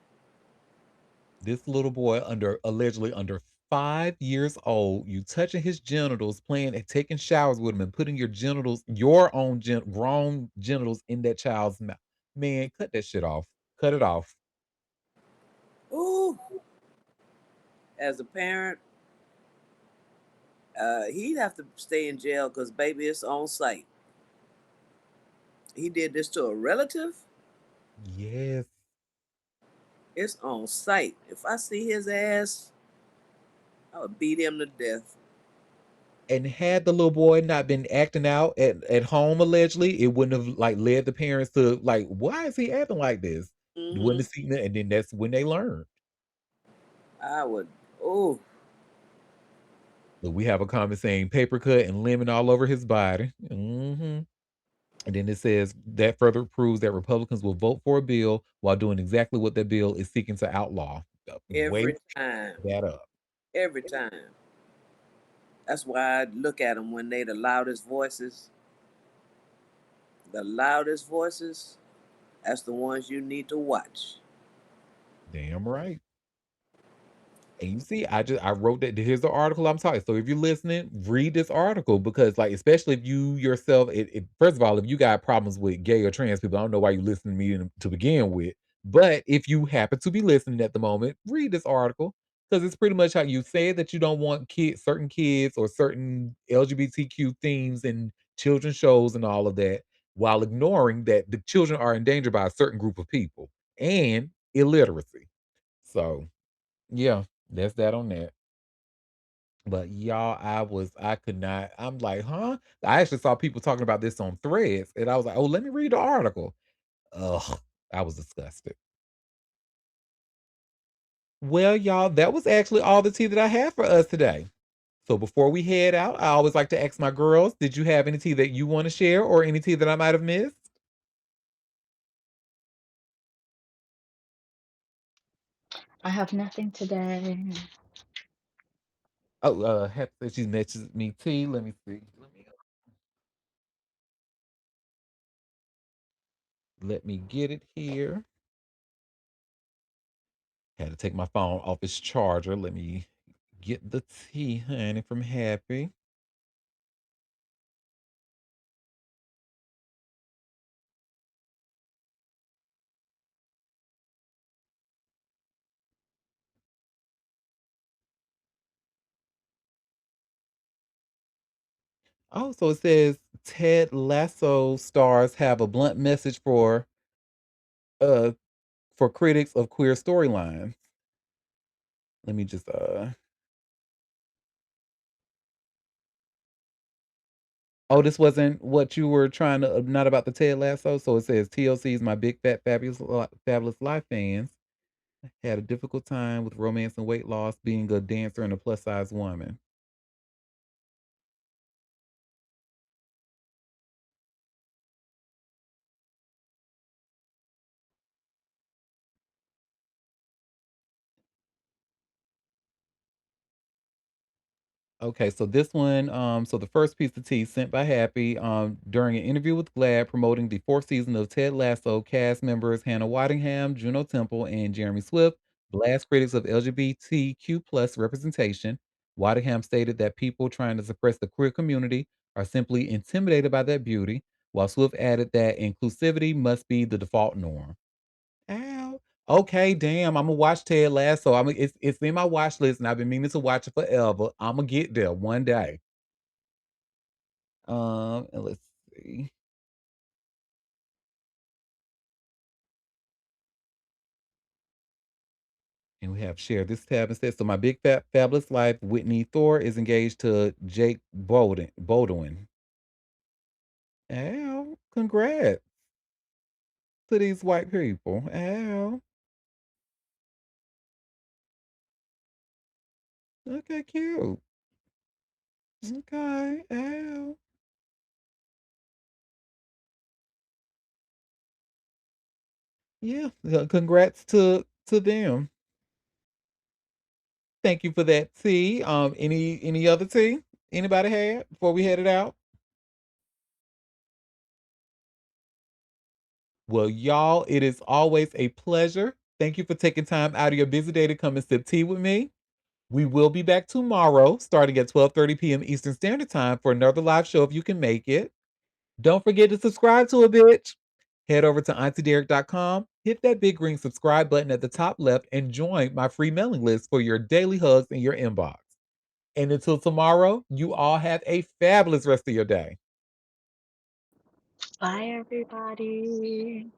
This little boy allegedly under 5 years old, you touching his genitals, playing and taking showers with him, and putting your own grown genitals in that child's mouth. Man, cut that shit off. Cut it off. Ooh, as a parent, he'd have to stay in jail because, baby, it's on site. He did this to a relative, Yes. it's on site. If I see his ass, I would beat him to death. And had the little boy not been acting out at home allegedly, it wouldn't have like led the parents to like, why is he acting like this? Wouldn't Hmm. have seen it, and then that's when they learned. I would, oh, Look, we have a comment saying paper cut and lemon all over his body. And then it says that further proves that Republicans will vote for a bill while doing exactly what that bill is seeking to outlaw. every Wake time. that up. Every time. That's why I look at them when they the loudest voices. The loudest voices, that's the ones you need to watch. Damn right. And you see, I wrote that here's the article I'm talking. So if you're listening, read this article because, like, especially if you yourself, first of all, if you got problems with gay or trans people, I don't know why you listening to me to begin with. But if you happen to be listening at the moment, read this article because it's pretty much how you say that you don't want certain kids or certain LGBTQ themes and children's shows and all of that, while ignoring that the children are endangered by a certain group of people and illiteracy. So yeah, that's that on that. But y'all, I could not. I'm like, huh? I actually saw people talking about this on threads, and I was like, oh, let me read the article. Ugh, I was disgusted. Well, y'all, that was actually all the tea that I had for us today. So before we head out, I always like to ask my girls, did you have any tea that you want to share or any tea that I might have missed? I have nothing today. Oh, Hep said she mentions me tea. Let me see. Let me get it here. Had to take my phone off its charger. Let me get the tea, honey, from Happy. Oh, so it says Ted Lasso stars have a blunt message uh for critics of queer storylines. Let me just Oh, this wasn't what you were trying to not about the Ted Lasso. So it says TLC's my big fat fabulous life fans had a difficult time with romance and weight loss being a dancer and a plus size woman. Okay, so this one, so the first piece of tea sent by Happy, during an interview with Glad promoting the fourth season of Ted Lasso, cast members Hannah Whitingham, Juno Temple, and Jeremy Swift blast critics of LGBTQ plus representation. Whitingham stated that people trying to suppress the queer community are simply intimidated by that beauty, while Swift added that inclusivity must be the default norm. Ow. Okay, damn. Imma watch Ted Lasso. It's in my watch list, and I've been meaning to watch it forever. Imma get there one day. And let's see. And we have share this tab instead. So my big fat fabulous life, Whitney Thor is engaged to Jake Baldwin. Ow. Congrats to these white people. Ow. Okay, cute. Okay. Ow. Yeah. Congrats to them. Thank you for that tea. Any other tea anybody had before we headed out? Well, y'all, it is always a pleasure. Thank you for taking time out of your busy day to come and sip tea with me. We will be back tomorrow, starting at 12:30 p.m. Eastern Standard Time for another live show if you can make it. Don't forget to subscribe to a bitch. Head over to auntiederik.com, hit that big green subscribe button at the top left, and join my free mailing list for your daily hugs in your inbox. And until tomorrow, you all have a fabulous rest of your day. Bye, everybody.